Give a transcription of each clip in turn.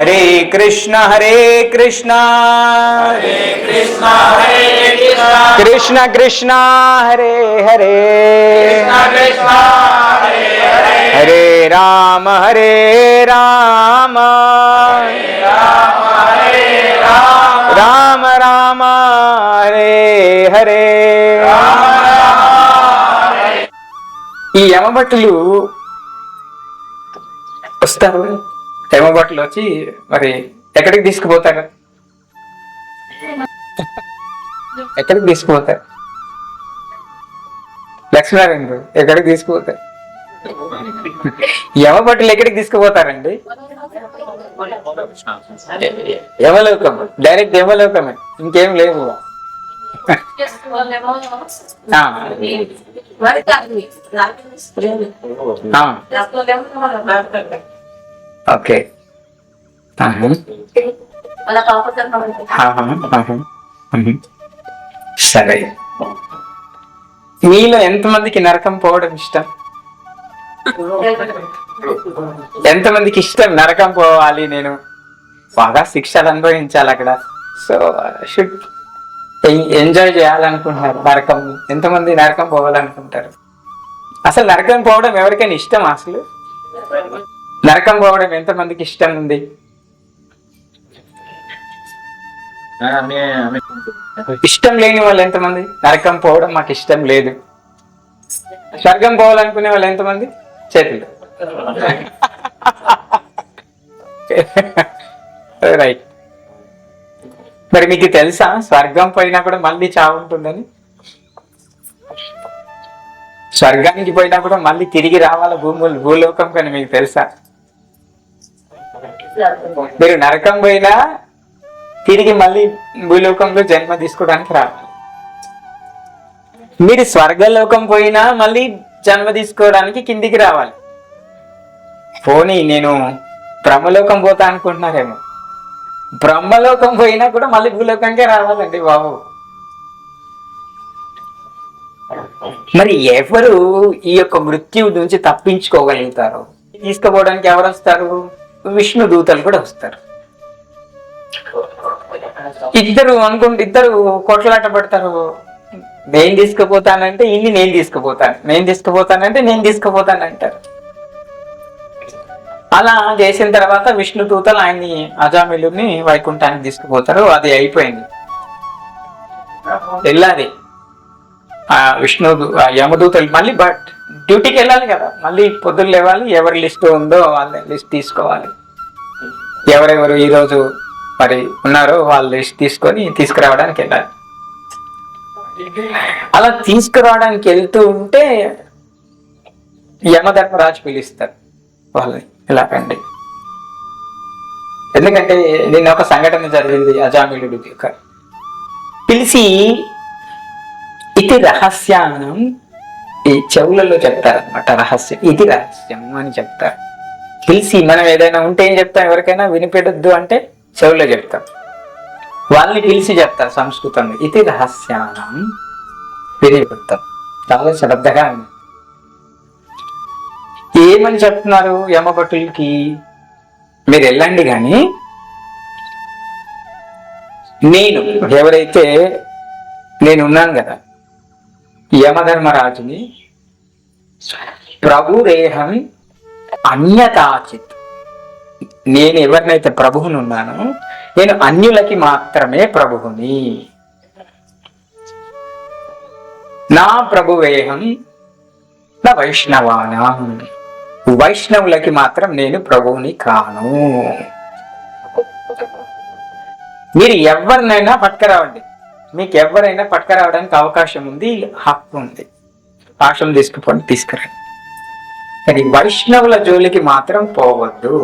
हरे कृष्णा हरे कृष्णा कृष्ण कृष्णा हरे हरे कृष्णा कृष्णा हरे हरे हरे राम हरे राम राम राम हरे हरे. ఈ యమభట్టులు వస్తారు. యమభట్టులు వచ్చి మరి ఎక్కడికి తీసుకుపోతారు? ఎక్కడికి తీసుకుపోతారు? లక్ష్మీనారాయణ గారు ఎక్కడికి తీసుకుపోతారు? యమభట్టులు ఎక్కడికి తీసుకుపోతారండి? యమలోకం. డైరెక్ట్ యమలోకమే, ఇంకేం లేదు. ఓకే. సరే, మీలో ఎంతమందికి నరకం పోవడం ఇష్టం? ఎంతమందికి ఇష్టం నరకం పోవాలి, నేను బాగా శిక్షలు అనుభవించాలి అక్కడ, సో షుడ్ ఎంజాయ్ చేయాలనుకుంటున్నారు నరకం? ఎంతమంది నరకం పోవాలనుకుంటారు? అసలు నరకం పోవడం ఎవరికైనా ఇష్టం? అసలు నరకం పోవడం ఎంతమందికి ఇష్టం ఉంది? ఇష్టం లేని వాళ్ళు ఎంతమంది? నరకం పోవడం మాకు ఇష్టం లేదు. స్వర్గం పోవాలనుకునే వాళ్ళు ఎంతమంది? చేతులు. రైట్. మరి మీకు తెలుసా స్వర్గం పోయినా కూడా మళ్ళీ చావు ఉంటుందని? స్వర్గానికి పోయినా కూడా మళ్ళీ తిరిగి రావాల భూలోకం కానీ మీకు తెలుసా? మీరు నరకం పోయినా తిరిగి మళ్ళీ భూలోకంలో జన్మ తీసుకోవడానికి రావాలి. మీరు స్వర్గలోకం పోయినా మళ్ళీ జన్మ తీసుకోవడానికి కిందికి రావాలి. పోనీ నేను బ్రహ్మలోకం పోతా అనుకుంటున్నారేమో, బ్రహ్మలోకం పోయినా కూడా మళ్ళీ భూలోకంకే రావాలండి బాబు. మరి ఎవరు ఈ యొక్క మృత్యువు నుంచి తప్పించుకోగలుగుతారు? తీసుకుపోవడానికి ఎవరు వస్తారు? విష్ణు దూతలు కూడా వస్తారు. ఇద్దరు కొట్లాట పడతారు. నేను తీసుకుపోతానంటే ఇన్ని నేను తీసుకుపోతాను, నేను తీసుకుపోతానంటే నేను తీసుకుపోతాను అంటారు. అలా చేసిన తర్వాత విష్ణు దూతలు ఆయన్ని అజామిలుని వైకుంఠానికి తీసుకుపోతారు. అది అయిపోయింది. వెళ్ళాలి ఆ విష్ణు యమదూతలు మళ్ళీ బట్ డ్యూటీకి వెళ్ళాలి కదా, మళ్ళీ పొద్దున్న లేవాలి. ఎవరి లిస్ట్ ఉందో వాళ్ళ లిస్ట్ తీసుకోవాలి. ఎవరెవరు ఈరోజు మరి ఉన్నారో వాళ్ళ లిస్ట్ తీసుకురావడానికి వెళ్ళాలి. అలా తీసుకురావడానికి వెళ్తూ ఉంటే యమధర్మరాజు పిలుస్తారు వాళ్ళని, ఇలా రండి. ఎందుకంటే నిన్న ఒక సంఘటన జరిగింది. అజామిలుడు పిలిచి ఇది రహస్యానం ఈ చెవులలో చెప్తారనమాట. రహస్యం, ఇది రహస్యం అని చెప్తారు. పిలిచి మనం ఏదైనా ఉంటే ఏం చెప్తాం? ఎవరికైనా వినిపెట్టద్దు అంటే చెవులో చెప్తాం. వాళ్ళని పిలిచి చెప్తారు సంస్కృతంలో, ఇది రహస్యానం వినిపెడతాం. చాలా శ్రద్ధగా ఉంది. ఏమని చెప్తున్నారు యమభటులకి? మీరు వెళ్ళండి కానీ ఎవరైతే నేనున్నాను కదా యమధర్మరాజుని, ప్రభురేహం అన్యతాచిత్, నేను ఎవరినైతే ప్రభువుని ఉన్నానో నేను అన్యులకి మాత్రమే ప్రభువుని. నా ప్రభువేహం నా వైష్ణవానాం, వైష్ణవులకి మాత్రం నేను ప్రభువుని కాను. మీరు ఎవరినైనా పట్టుకురావండి, మీకు ఎవరైనా పట్టుకురావడానికి అవకాశం ఉంది, హక్కు ఉంది. పాశం తీసుకురండి, కానీ వైష్ణవుల జోలికి మాత్రం పోవద్దు.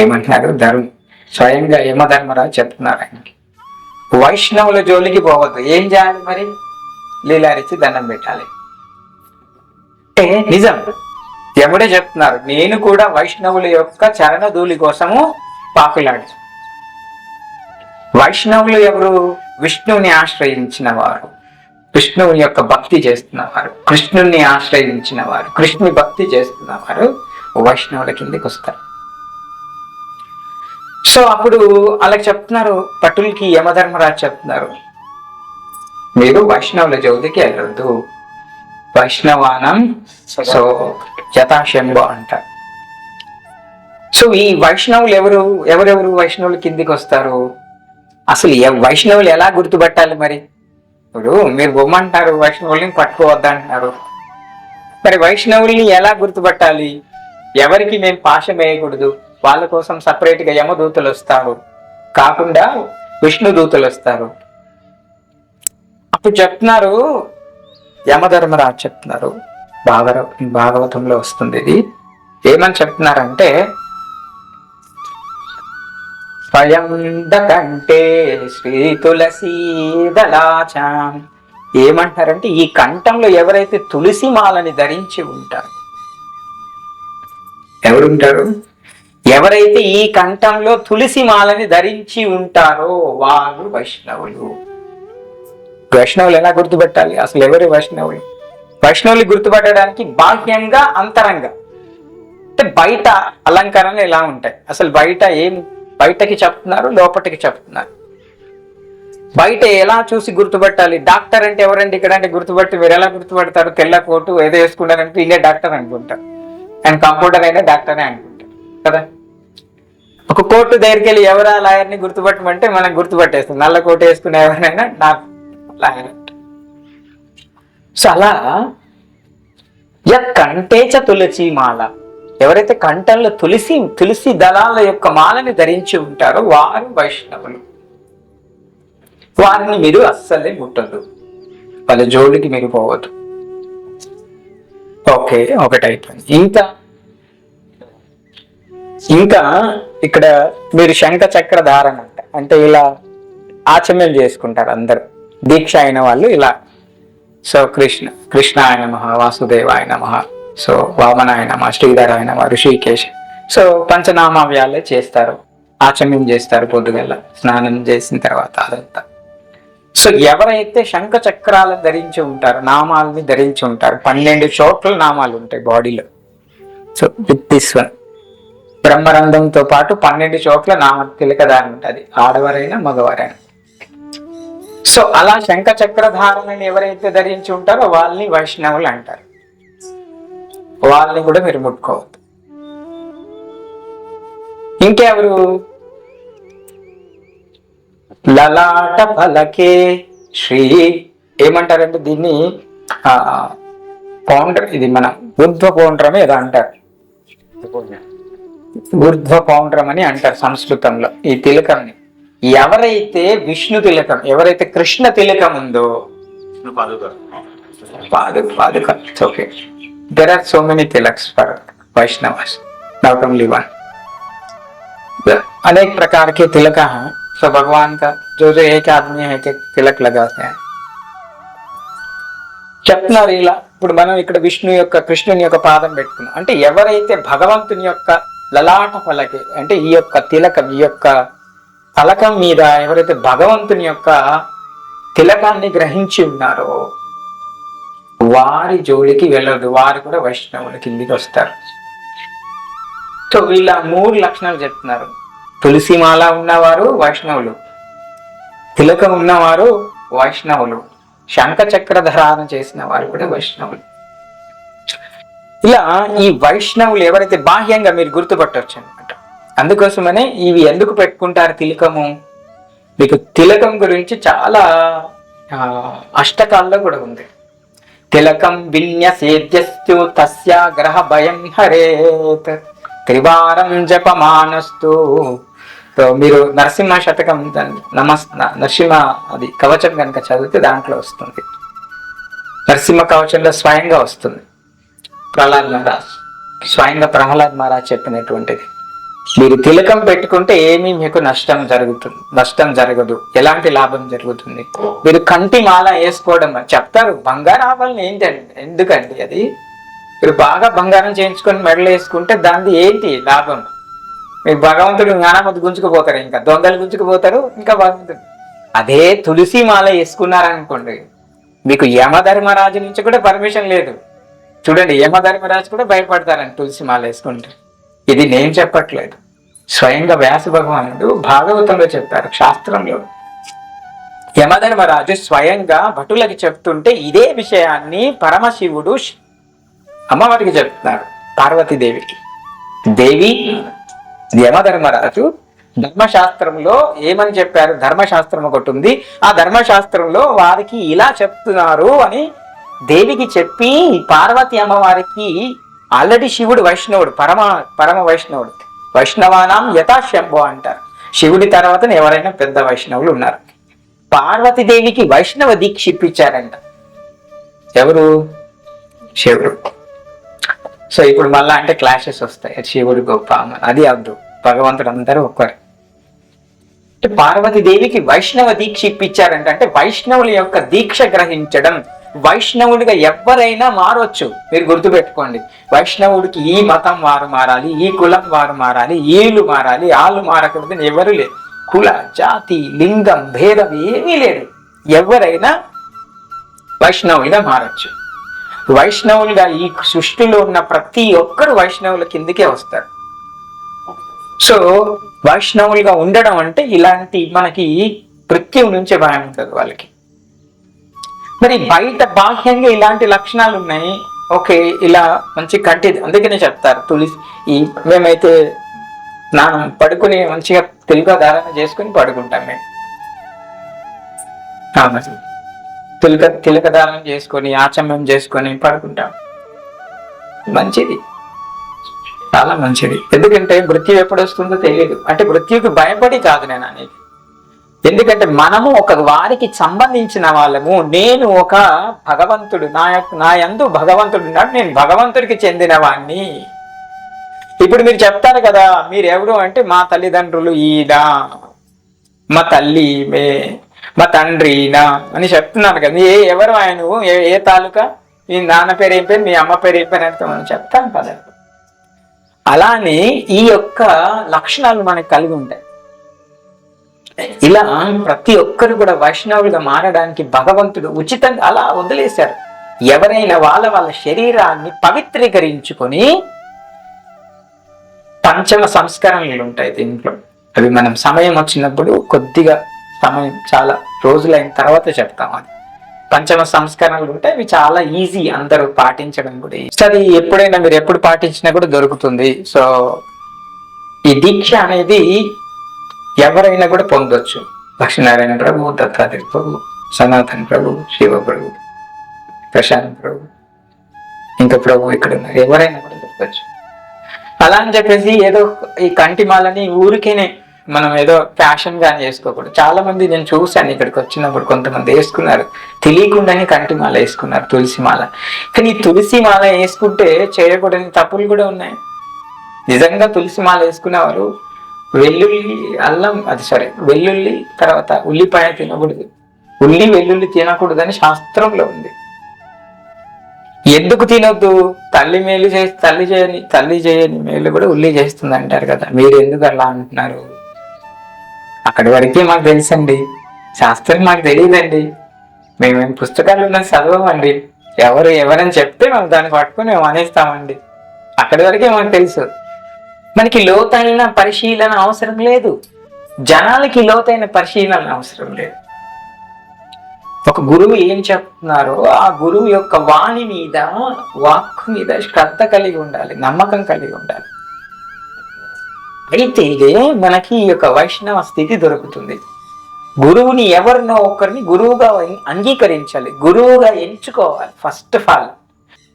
ఏమంటారు? స్వయంగా యమధర్మరాజు చెప్తున్నారు ఆయనకి, వైష్ణవుల జోలికి పోవద్దు. ఏం చేయాలి మరి? లీలారిచ్చి దండం పెట్టాలి. నిజం, ఎవడే చెప్తున్నారు. నేను కూడా వైష్ణవుల యొక్క చరణ ధూళి కోసము పాకులాడు. వైష్ణవులు ఎవరు? విష్ణువుని ఆశ్రయించిన వారు, విష్ణువుని యొక్క భక్తి చేస్తున్నవారు, కృష్ణుని ఆశ్రయించిన వారు, కృష్ణుని భక్తి చేస్తున్నవారు వైష్ణవుల కిందకి వస్తారు. సో అప్పుడు వాళ్ళకి చెప్తున్నారు, పట్టులకి యమధర్మరాజు చెప్తున్నారు, మీరు వైష్ణవుల జోలికి వెళ్ళొద్దు, వైష్ణవానం సో యథాశంభ అంటారు. సో ఈ వైష్ణవులు ఎవరెవరు వైష్ణవుల కిందికి వస్తారు? అసలు వైష్ణవులు ఎలా గుర్తుపట్టాలి? మరి ఇప్పుడు మీరు బొమ్మంటారు, వైష్ణవుల్ని పట్టుకోవద్దంటున్నారు. మరి వైష్ణవుల్ని ఎలా గుర్తుపట్టాలి? ఎవరికి మేము పాశం వేయకూడదు, వాళ్ళ కోసం సపరేట్ గా యమదూతలు వస్తారు, కాకుండా విష్ణు దూతలు వస్తారు. అప్పుడు చెప్తున్నారు, యమధర్మరాజు చెప్తున్నారు, భాగవతంలో వస్తుంది ఇది. ఏమని చెప్తున్నారంటే, స్వయం కంటే శ్రీ తులసీ దళాచాం. ఏమంటారంటే, ఈ కంఠంలో ఎవరైతే తులసి మాలని ధరించి ఉంటారు, ఎవరుంటారు? ఎవరైతే ఈ కంఠంలో తులసి మాలని ధరించి ఉంటారో వారు వైష్ణవులు. వైష్ణవులు ఎలా గుర్తుపెట్టాలి? అసలు ఎవరు వైష్ణవులు? వైష్ణవులు గుర్తుపట్టడానికి బాహ్యంగా అంతరంగా, అంటే బయట అలంకరణలు ఎలా ఉంటాయి, అసలు బయటకి చెప్తున్నారు, లోపలికి చెప్తున్నారు. బయట ఎలా చూసి గుర్తుపట్టాలి? డాక్టర్ అంటే ఎవరండి ఇక్కడ అంటే గుర్తుపట్టి మీరు ఎలా గుర్తుపడతారు? తెల్ల కోటు ఏదో వేసుకుంటారంటే ఇదే డాక్టర్ అనుకుంటారు, అండ్ కంప్యూటర్ అయినా డాక్టరే అనుకుంటారు కదా. ఒక కోర్టు దగ్గరికి వెళ్ళి ఎవరా లాయర్ని గుర్తుపట్టమంటే మనం గుర్తుపట్టేస్తాం, నల్ల కోటు వేసుకునే ఎవరైనా నాకు లాయర్. సో అలా కంటేచ తులసి మాల, ఎవరైతే కంఠంలో తులసి దళాల యొక్క మాలని ధరించి ఉంటారో వారు వైష్ణవులు. వారిని మీరు అస్సలే ముట్టదు, వాళ్ళ జోలికి మీరు పోవద్దు. ఓకే, ఒకటైపోయింది. ఇంకా ఇక్కడ మీరు శంఖ చక్ర ధారణ అంటే ఇలా ఆచమనం చేసుకుంటారు అందరు, దీక్ష అయిన వాళ్ళు ఇలా. సో కృష్ణాయ నమః, వాసుదేవాయ నమః, సో వామనాయ నమః, శ్రీధరాయ నమః, ఋషికేశ్. సో పంచనామావ్యాలే చేస్తారు, ఆచమనం చేస్తారు పొద్దుగల స్నానం చేసిన తర్వాత అదంతా. సో ఎవరైతే శంఖ చక్రాలను ధరించి ఉంటారో, నామాలని ధరించి ఉంటారు, 12 చోట్ల నామాలు ఉంటాయి బాడీలో. సో విత్ దిస్ వన్ బ్రహ్మరంధ్రంతో పాటు 12 చోట్ల నామ తిలకధారణ ఉంటుంది, ఆడవారైనా మగవారైనా. సో అలా శంఖ చక్రధారణని ఎవరైతే ధరించి ఉంటారో వాళ్ళని వైష్ణవులు అంటారు. వాళ్ళని కూడా మీరు ముట్టుకోవద్దు. ఇంకెవరు? లలాట ఫలకే శ్రీ, ఏమంటారంటే దీన్ని పౌండ్ర, ఇది మన ఊర్ధ్వ పౌండ్రమే ఏదో అంటారు, ఊర్ధ్వ పౌండ్రం అని అంటారు సంస్కృతంలో ఈ తిలకంని. ఎవరైతే విష్ణు తిలకం, ఎవరైతే కృష్ణ తిలకం ఉందో, పాదుక, okay, there are so many tilaks for Vaishnavas, not only one. अनेक प्रकार के तिलक हैं. तो भगवान का जो एक आदमी है कि तिलक लगाते हैं. చెప్తున్నారు ఇలా. ఇప్పుడు మనం ఇక్కడ విష్ణు యొక్క కృష్ణుని యొక్క పాదం పెట్టుకున్నాం అంటే ఎవరైతే భగవంతుని యొక్క లలాట ఫలకి అంటే ఈ యొక్క తిలకం, ఈ యొక్క ఫలకం మీద ఎవరైతే భగవంతుని యొక్క తిలకాన్ని గ్రహించి ఉన్నారో వారి జోలికి వెళ్ళదు, వారు కూడా వైష్ణవుల కిందికి వస్తారు. సో వీళ్ళ 3 లక్షణాలు చెప్తున్నారు. తులసిమాల ఉన్నవారు వైష్ణవులు, తిలకం ఉన్నవారు వైష్ణవులు, శంఖ చక్ర ధారణ చేసిన వారు కూడా వైష్ణవులు. ఇలా ఈ వైష్ణవులు ఎవరైతే బాహ్యంగా మీరు గుర్తుపట్టవచ్చు అనమాట. అందుకోసమనే ఇవి ఎందుకు పెట్టుకుంటారు తిలకము? మీకు తిలకం గురించి చాలా అష్టకాల్లో కూడా ఉంది. తిలకం విన్యసేద్యస్తు తస్య గ్రహ భయం హరేత్ త్రివారం జపమానస్తు. సో మీరు నరసింహ శతకం నరసింహ అది కవచం కనుక చదివితే దాంట్లో వస్తుంది. నరసింహ కవచంలో స్వయంగా వస్తుంది. ప్రహ్లాద్ మహారాజ్ స్వయంగా ప్రహ్లాద్ మహారాజ్ చెప్పినటువంటిది. మీరు తిలకం పెట్టుకుంటే ఏమీ మీకు నష్టం జరగదు, ఎలాంటి లాభం జరుగుతుంది. మీరు కంటి మాల వేసుకోవడం చెప్తారు. బంగారు ఆభరణం ఏంటండి, ఎందుకండి అది? మీరు బాగా బంగారం చేయించుకొని మెడలు వేసుకుంటే దాన్ని ఏంటి లాభం? మీకు భగవంతుడు జ్ఞానమతి గుంజుకుపోతారు, ఇంకా దొంగలు గుంజుకుపోతారు, ఇంకా భగవంతుడు. అదే తులసి మాల వేసుకున్నారనుకోండి, మీకు యమధర్మరాజు నుంచి కూడా పర్మిషన్ లేదు. చూడండి, యమధర్మరాజు కూడా భయపడతారండి తులసి మాల వేసుకుంటే. ఇది నేను చెప్పట్లేదు, స్వయంగా వ్యాస భగవానుడు భాగవతంలో చెప్పారు, శాస్త్రంలో. యమధర్మరాజు స్వయంగా భటులకి చెప్తుంటే ఇదే విషయాన్ని పరమశివుడు అమ్మవారికి చెప్తున్నారు, పార్వతీదేవికి. దేవి, యమధర్మరాజు ధర్మశాస్త్రంలో ఏమని చెప్పారు? ధర్మశాస్త్రం ఒకటి ఉంది, ఆ ధర్మశాస్త్రంలో వారికి ఇలా చెప్తున్నారు అని దేవికి చెప్పి, పార్వతి అమ్మవారికి ఆల్రెడీ శివుడు వైష్ణవుడు, పరమ వైష్ణవుడు. వైష్ణవానాం యథాశంభో అంటారు. శివుడి తర్వాత ఎవరైనా పెద్ద వైష్ణవులు ఉన్నారు. పార్వతీదేవికి వైష్ణవ దీక్ష ఇప్పించారంట. ఎవరు? శివుడు. సో ఇప్పుడు మళ్ళా అంటే క్లాషెస్ వస్తాయి, శివుడు గొప్ప, అది అవదు, భగవంతుడు అందరూ ఒక్కరు. పార్వతీదేవికి వైష్ణవ దీక్ష ఇప్పించారంట. అంటే వైష్ణవుల యొక్క దీక్ష గ్రహించడం. వైష్ణవుడిగా ఎవరైనా మారొచ్చు, మీరు గుర్తుపెట్టుకోండి. వైష్ణవుడికి ఈ మతం వారు మారాలి, ఈ కులం వారు మారాలి, వీళ్ళు మారాలి, వాళ్ళు మారకూడదని ఎవరు లేదు. కుల, జాతి, లింగం భేదం ఏమీ లేదు. ఎవరైనా వైష్ణవులుగా మారచ్చు. వైష్ణవులుగా ఈ సృష్టిలో ఉన్న ప్రతి ఒక్కరు వైష్ణవుల కిందకే వస్తారు. సో వైష్ణవులుగా ఉండడం అంటే ఇలాంటి మనకి మృత్యువు నుంచి భయం ఉంటుంది వాళ్ళకి. మరి బయట బాహ్యంగా ఇలాంటి లక్షణాలు ఉన్నాయి. ఓకే, ఇలా మంచి కంటి, అందుకనే చెప్తారు తులసి. మేమైతే స్నానం పడుకుని మంచిగా తిలకధారణ చేసుకుని పడుకుంటాం మేము. తిలకధారణ చేసుకొని ఆచమనం చేసుకొని పడుకుంటాం. మంచిది, చాలా మంచిది. ఎందుకంటే మృత్యు ఎప్పుడు వస్తుందో తెలియదు. అంటే మృత్యుకి భయపడి కాదు నేను అనేది. ఎందుకంటే మనము ఒక వారికి సంబంధించిన వాళ్ళము. నేను ఒక భగవంతుడు, నా యందు భగవంతుడు ఉన్నాడు, నేను భగవంతుడికి చెందిన వాణ్ణి. ఇప్పుడు మీరు చెప్తారు కదా, మీరు ఎవరు అంటే మా తల్లిదండ్రులు ఈయన, మా తల్లి మే, మా తండ్రి నా అని చెప్తున్నారు కదా. ఎవరు ఆయన, ఏ తాలూకా, మీ నాన్న పేరు ఏం పేరు, మీ అమ్మ పేరు ఏం పేరు అంటే మనం చెప్తాం కదా. అలానే ఈ యొక్క లక్షణాలు మనకు కలిగి ఉంటాయి. ఇలా ప్రతి ఒక్కరు కూడా వైష్ణవులుగా మారడానికి భగవంతుడు ఉచితంగా అలా వదిలేశారు. ఎవరైనా వాళ్ళ శరీరాన్ని పవిత్రీకరించుకొని, పంచమ సంస్కరణలు ఉంటాయి దీంట్లో. అవి మనం సమయం వచ్చినప్పుడు కొద్దిగా సమయం, చాలా రోజులైన తర్వాత చెప్తాం. అది పంచమ సంస్కరణలు ఉంటాయి. అవి చాలా ఈజీ, అందరూ పాటించడం కూడా. అది ఎప్పుడైనా మీరు ఎప్పుడు పాటించినా కూడా దొరుకుతుంది. సో ఈ దీక్ష అనేది ఎవరైనా కూడా పొందొచ్చు. లక్ష్మీనారాయణ ప్రభు, దత్తాత్రేయ ప్రభు, సనాతన ప్రభు, శివ ప్రభు, ప్రశాంత్ ప్రభు, ఇంకా ప్రభు ఇక్కడ ఉన్నారు, ఎవరైనా కూడా దొరకచ్చు. అలా అని చెప్పేసి ఏదో ఈ కంటిమాలని ఊరికేనే మనం ఏదో ఫ్యాషన్ గాని చేసుకోకూడదు. చాలా మంది నేను చూశాను ఇక్కడికి వచ్చినప్పుడు, కొంతమంది వేసుకున్నారు తెలియకుండానే కంటిమాల వేసుకున్నారు, తులసిమాల. కానీ ఈ తులసిమాల వేసుకుంటే చేయకూడని తప్పులు కూడా ఉన్నాయి. నిజంగా తులసిమాల వేసుకునేవారు వెల్లుల్లి, అల్లం, వెల్లుల్లి తర్వాత ఉల్లిపాయ తినకూడదు, వెల్లుల్లి తినకూడదని శాస్త్రంలో ఉంది. ఎందుకు తినొద్దు? తల్లి మేలు తల్లి చేయని మేలు కూడా ఉల్లి చేస్తుంది అంటారు కదా. మీరు ఎందుకు అలా అంటున్నారు? అక్కడి వరకే మాకు తెలుసండి, శాస్త్రం మాకు తెలియదండి. మేమేం పుస్తకాలు ఉన్న చదవమండి. ఎవరని చెప్తే మేము దాన్ని పట్టుకుని మేము అనేస్తామండి. అక్కడి వరకే మాకు తెలుసు. మనకి లోతైన పరిశీలన అవసరం లేదు, జనాలకి లోతైన పరిశీలన అవసరం లేదు. ఒక గురువు ఏం చెప్తున్నారో ఆ గురువు యొక్క వాణి మీద, వాక్కు మీద శ్రద్ధ కలిగి ఉండాలి, నమ్మకం కలిగి ఉండాలి. అయితే మనకి ఈ యొక్క వైష్ణవ స్థితి దొరుకుతుంది. గురువుని ఎవరినో ఒకరిని గురువుగా అంగీకరించాలి, గురువుగా ఎంచుకోవాలి. ఫస్ట్ ఆఫ్ ఆల్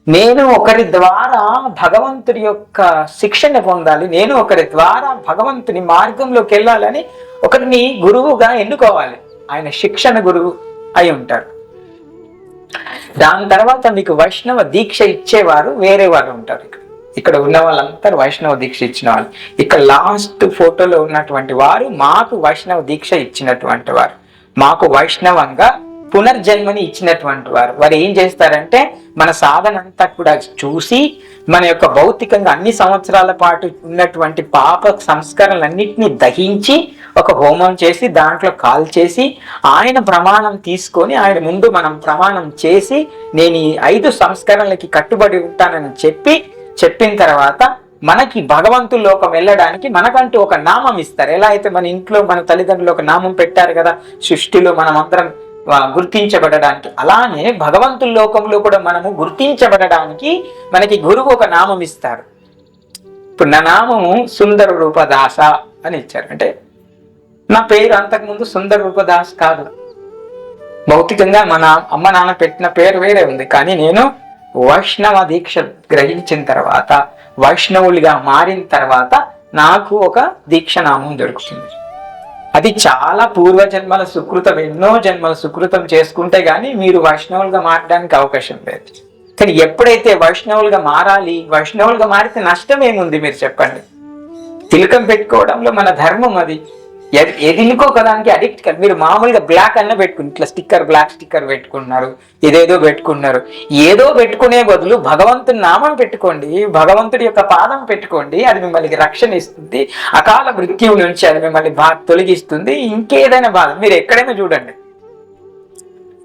నేను ఒకరి ద్వారా భగవంతుడి యొక్క శిక్షణ పొందాలి, నేను ఒకరి ద్వారా భగవంతుని మార్గంలోకి వెళ్ళాలని ఒకరిని గురువుగా ఎన్నుకోవాలి. ఆయన శిక్షణ గురువు అయి ఉంటారు. దాని తర్వాత మీకు వైష్ణవ దీక్ష ఇచ్చేవారు వేరే వారు ఉంటారు. ఇక్కడ ఉన్న వాళ్ళందరూ వైష్ణవ దీక్ష ఇచ్చిన వాళ్ళు. ఇక్కడ లాస్ట్ ఫోటోలో ఉన్నటువంటి వారు మాకు వైష్ణవ దీక్ష ఇచ్చినటువంటి వారు, మాకు వైష్ణవంగా పునర్జన్మని ఇచ్చినటువంటి వారు. వారు ఏం చేస్తారంటే మన సాధన అంతా కూడా చూసి, మన యొక్క భౌతికంగా అన్ని సంవత్సరాల పాటు ఉన్నటువంటి పాప సంస్కరణలన్నింటినీ దహించి ఒక హోమం చేసి దాంట్లో కాల్చేసి ఆయన ప్రమాణం తీసుకొని ఆయన ముందు మనం ప్రమాణం చేసి నేను ఈ 5 సంస్కరణలకి కట్టుబడి ఉంటానని చెప్పిన తర్వాత మనకి భగవంతుడి లోకం వెళ్ళడానికి మనకంటూ ఒక నామం ఇస్తారు. ఎలా అయితే మన ఇంట్లో మన తల్లిదండ్రులు ఒక నామం పెట్టారు కదా సృష్టిలో మనం అందరం గుర్తించబడడానికి, అలానే భగవంతుడి లోకంలో కూడా మనము గుర్తించబడడానికి మనకి గురువు ఒక నామం ఇస్తారు. ఇప్పుడు నా నామము సుందర రూపదాస అని ఇచ్చారు. అంటే నా పేరు అంతకుముందు సుందర రూపదాస్ కాదు, భౌతికంగా మన అమ్మ నాన్న పెట్టిన పేరు వేరే ఉంది. కానీ నేను వైష్ణవ దీక్ష గ్రహించిన తర్వాత, వైష్ణవులుగా మారిన తర్వాత నాకు ఒక దీక్షనామం దొరుకుతుంది. అది చాలా పూర్వజన్మల సుకృతం, ఎన్నో జన్మల సుకృతం చేసుకుంటే గానీ మీరు వైష్ణవులుగా మారడానికి అవకాశం లేదు. కానీ ఎప్పుడైతే వైష్ణవులుగా మారాలి, వైష్ణవులుగా మారితే నష్టం ఏముంది మీరు చెప్పండి? తిలకం పెట్టుకోవడంలో మన ధర్మం అది. ఎదినుకో కదానికి అడిక్ట్ కాదు. మీరు మామూలుగా బ్లాక్ అన్న పెట్టుకుని ఇట్లా స్టిక్కర్, బ్లాక్ స్టిక్కర్ పెట్టుకున్నారు, ఏదేదో పెట్టుకున్నారు. ఏదో పెట్టుకునే బదులు భగవంతుని నామం పెట్టుకోండి, భగవంతుడి యొక్క పాదం పెట్టుకోండి. అది మిమ్మల్ని రక్షణ ఇస్తుంది, అకాల మృత్యువు నుంచి అది మిమ్మల్ని తొలగిస్తుంది. ఇంకేదైనా బాధ మీరు ఎక్కడైనా చూడండి.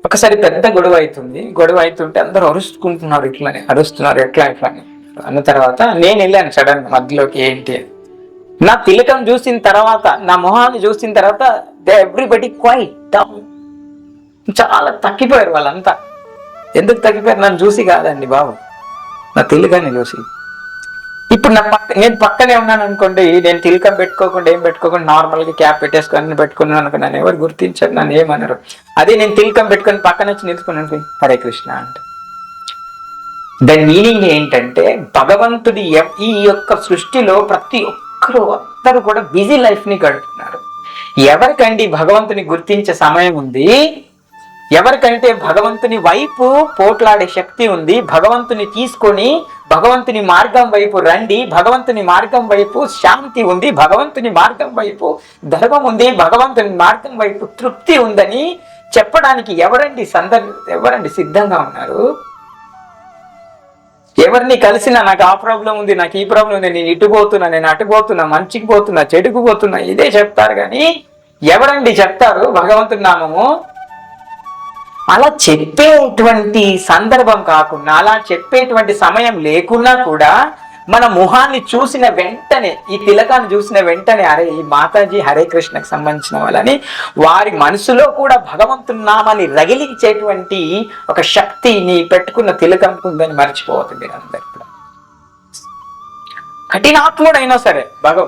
ఒకసారి పెద్ద గొడవ అవుతుంటే అందరూ అరుచుకుంటున్నారు, ఇట్లానే అరుస్తున్నారు, ఎట్లా అని అన్న తర్వాత నేను వెళ్ళాను సడన్ మధ్యలోకి. ఏంటి నా తిలకం చూసిన తర్వాత, నా మొహాన్ని చూసిన తర్వాత ఎవ్రీబడి క్వైట్ డౌన్, చాలా తగ్గిపోయారు వాళ్ళంతా. ఎందుకు తగ్గిపోయారు? నన్ను చూసి కాదండి బాబు, నా తిలకాన్ని చూసి. ఇప్పుడు నేను పక్కనే ఉన్నాను అనుకోండి, నేను తిలకం పెట్టుకోకుండా ఏం పెట్టుకోకుండా నార్మల్గా క్యాప్ పెట్టేసుకొని పెట్టుకున్నాను అనుకో, నన్ను ఎవరు గుర్తించారు, నన్ను ఏమన్నారు. అదే నేను తిలకం పెట్టుకొని పక్కన వచ్చి నిలుచుకున్నాను హరే కృష్ణ అంటే, దాని మీనింగ్ ఏంటంటే భగవంతుడి ఈ యొక్క సృష్టిలో ప్రతి అందరూ కూడా బిజీ లైఫ్ ని గడుపుతున్నారు. ఎవరికండి భగవంతుని గుర్తించే సమయం ఉంది? ఎవరికంటే భగవంతుని వైపు పోట్లాడే శక్తి ఉంది? భగవంతుని తీసుకొని భగవంతుని మార్గం వైపు రండి, భగవంతుని మార్గం వైపు శాంతి ఉంది, భగవంతుని మార్గం వైపు ధర్మం ఉంది, భగవంతుని మార్గం వైపు తృప్తి ఉందని చెప్పడానికి ఎవరండి సిద్ధంగా ఉన్నారు? ఎవరిని కలిసినా నాకు ఆ ప్రాబ్లం ఉంది, నాకు ఈ ప్రాబ్లం ఉంది, నేను ఇటు పోతున్నా, నేను అటు పోతున్నా, మంచికి పోతున్నా, చెడుకు పోతున్నా, ఇదే చెప్తారు. కానీ ఎవరండి చెప్తారు భగవంతుడి నామము? అలా చెప్పేటువంటి సందర్భం కాకుండా, అలా చెప్పేటువంటి సమయం లేకున్నా కూడా మన ముఖాన్ని చూసిన వెంటనే, ఈ తిలకాన్ని చూసిన వెంటనే అరే ఈ మాతాజీ హరే కృష్ణకు సంబంధించిన వాళ్ళని వారి మనసులో కూడా భగవంతుని నామాన్ని రగిలించేటువంటి ఒక శక్తిని పెట్టుకున్న తిలకం ఉందని మర్చిపోవద్దు మీరందరూ కూడా. కఠినాత్ముడైనా సరే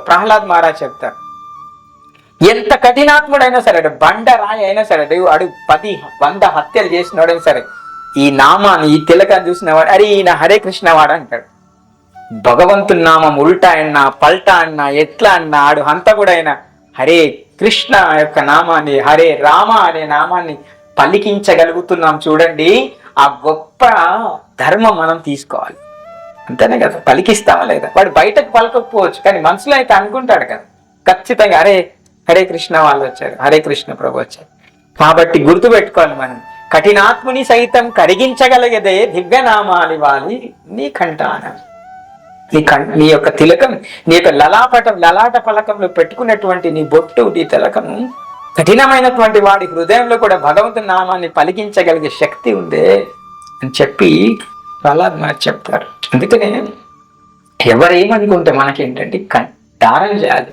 ప్రహ్లాద్ మహారాజ్ చెప్తారు, ఎంత కఠినాత్ముడైనా సరే, బండరాయి అయినా సరే, అడు 10-100 హత్యలు చేసినవాడైనా సరే, ఈ నామాన్ని ఈ తిలకాన్ని చూసినవాడు అరే ఈయన హరే కృష్ణ వాడు అంటాడు. భగవంతుని నామం ఉల్టా అన్నా పల్టా అన్నా ఎట్లా అన్నా ఆడు అంతా కూడా అయినా హరే కృష్ణ యొక్క నామాన్ని, హరే రామ అనే నామాన్ని పలికించగలుగుతున్నాం చూడండి. ఆ గొప్ప ధర్మం మనం తీసుకోవాలి, అంతేనే కదా. పలికిస్తామా లేదా? వాడు బయటకు పలకపోవచ్చు, కానీ మనసులో అయితే అనుకుంటాడు కదా ఖచ్చితంగా అరే హరే కృష్ణ వాళ్ళు వచ్చారు, హరే కృష్ణ ప్రభు వచ్చారు. కాబట్టి గుర్తు పెట్టుకోవాలి మనం, కఠినాత్ముని సైతం కరిగించగలిగేదే దివ్యనామాలి వాలి నీ కంఠాన. నీ యొక్క తిలకం, నీ యొక్క లలాట పలకంలో పెట్టుకున్నటువంటి నీ బొట్టు, నీ తిలకము కఠినమైనటువంటి వాడి హృదయంలో కూడా భగవంతుని నామాన్ని పలికించగలిగే శక్తి ఉందే అని చెప్పి ప్రహ్లాద్ మహర్షి చెప్తారు. అందుకనే ఎవరేమనుకుంటే మనకేంటంటే ధారణ చేయాలి,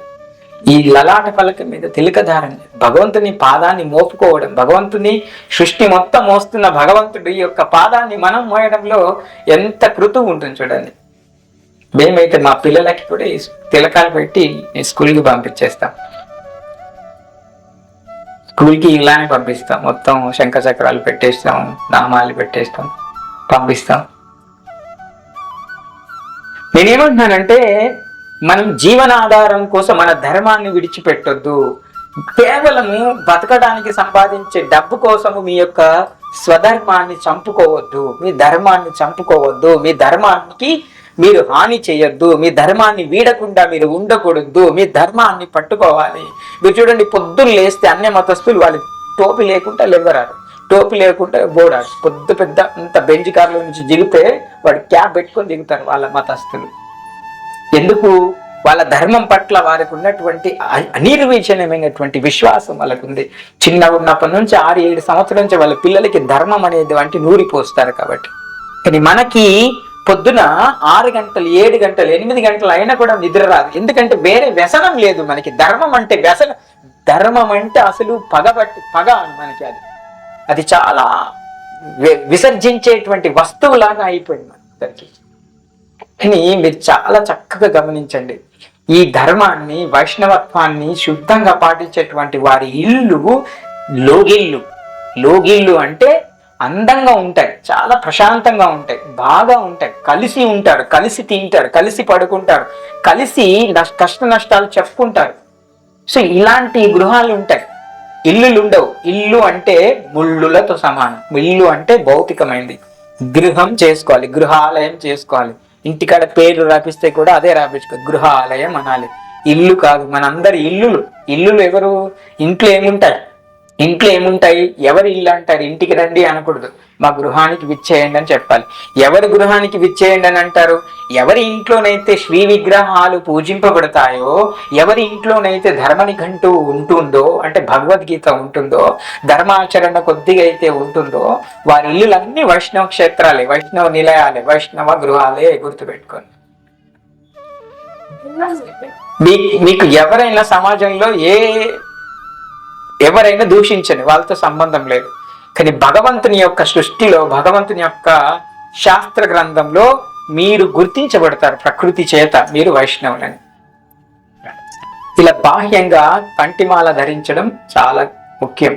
ఈ లలాట పలకం మీద తిలక ధారణ, భగవంతుని పాదాన్ని మోపుకోవడం, భగవంతుని సృష్టి మొత్తం మోస్తున్న భగవంతుడి యొక్క పాదాన్ని మనం మోయడంలో ఎంత కృతువు ఉంటుంది చూడండి. మేమైతే మా పిల్లలకి కూడా తిలకాలు పెట్టి స్కూల్కి పంపించేస్తాం. స్కూల్కి ఇలానే పంపిస్తాం, మొత్తం శంఖ చక్రాలు పెట్టేస్తాం, నామాలు పెట్టేస్తాం, పంపిస్తాం. నేనేమంటున్నానంటే మనం జీవనాధారం కోసం మన ధర్మాన్ని విడిచిపెట్టొద్దు. కేవలము బతకడానికి సంపాదించే డబ్బు కోసము మీ యొక్క స్వధర్మాన్ని చంపుకోవద్దు, మీ ధర్మాన్ని చంపుకోవద్దు, మీ ధర్మానికి మీరు హాని చేయొద్దు, మీ ధర్మాన్ని వీడకుండా మీరు ఉండకూడదు, మీ ధర్మాన్ని పట్టుకోవాలి. మీరు చూడండి, పొద్దున్న లేస్తే అన్ని మతస్థులు వాళ్ళు టోపీ లేకుండా లేవరారు, టోపీ లేకుండా బోడారు. పెద్ద అంత బెంచ్ కార్ల నుంచి దిగితే వాడు క్యాప్ పెట్టుకొని దిగుతారు వాళ్ళ మతస్థులు. ఎందుకు? వాళ్ళ ధర్మం పట్ల వారికి ఉన్నటువంటి అనిర్వచనమైనటువంటి విశ్వాసం వాళ్ళకు ఉంది. చిన్నగా ఉన్నప్పటి నుంచి 6-7 సంవత్సరాల నుంచి వాళ్ళ పిల్లలకి ధర్మం అనేది నూరిపోస్తారు కాబట్టి. కానీ మనకి పొద్దున 6 గంటలు 7 గంటలు 8 గంటలు అయినా కూడా నిద్ర రాదు. ఎందుకంటే వేరే వ్యసనం లేదు మనకి. ధర్మం అంటే వ్యసనం, ధర్మం అంటే అసలు పగ మనకి. అది చాలా విసర్జించేటువంటి వస్తువులాగా అయిపోయింది మనకి. అని మీరు చాలా చక్కగా గమనించండి. ఈ ధర్మాన్ని, వైష్ణవత్వాన్ని శుద్ధంగా పాటించేటువంటి వారి ఇల్లు లోగిళ్ళు అంటే అందంగా ఉంటాయి, చాలా ప్రశాంతంగా ఉంటాయి, బాగా ఉంటాయి. కలిసి ఉంటారు, కలిసి తింటారు, కలిసి పడుకుంటారు, కలిసి కష్ట నష్టాలు చెప్పుకుంటారు. సో ఇలాంటి గృహాలు ఉంటాయి. ఇల్లులు ఉండవు. ఇల్లు అంటే ముళ్ళులతో సమానం. ఇల్లు అంటే భౌతికమైంది. గృహం చేసుకోవాలి, గృహాలయం చేసుకోవాలి. ఇంటికాడ పేర్లు రాపిస్తే కూడా అదే రాపించుకో, గృహాలయం అనాలి. ఇల్లు కాదు. మనందరి ఇల్లులు ఎవరు? ఇంట్లో ఏముంటాయి? ఎవరి ఇల్లు అంటారు? ఇంటికి రండి అనకూడదు, మా గృహానికి విచ్చేయండి అని చెప్పాలి. ఎవరి గృహానికి విచ్చేయండి అని అంటారు? ఎవరి ఇంట్లోనైతే శ్రీ విగ్రహాలు పూజింపబడతాయో, ఎవరి ఇంట్లోనైతే ధర్మనిఘంటు ఉంటుందో, అంటే భగవద్గీత ఉంటుందో, ధర్మాచరణ కొద్దిగా అయితే ఉంటుందో, వారి ఇల్లులన్నీ వైష్ణవ క్షేత్రాలే, వైష్ణవ నిలయాలే, వైష్ణవ గృహాలే. గుర్తుపెట్టుకోండి. మీకు ఎవరైనా సమాజంలో ఎవరైనా దూషించండి, వాళ్ళతో సంబంధం లేదు. కానీ భగవంతుని యొక్క సృష్టిలో, భగవంతుని యొక్క శాస్త్ర గ్రంథంలో మీరు గుర్తించబడతారు ప్రకృతి చేత, మీరు వైష్ణవులని. ఇలా బాహ్యంగా కంటిమాల ధరించడం చాలా ముఖ్యం.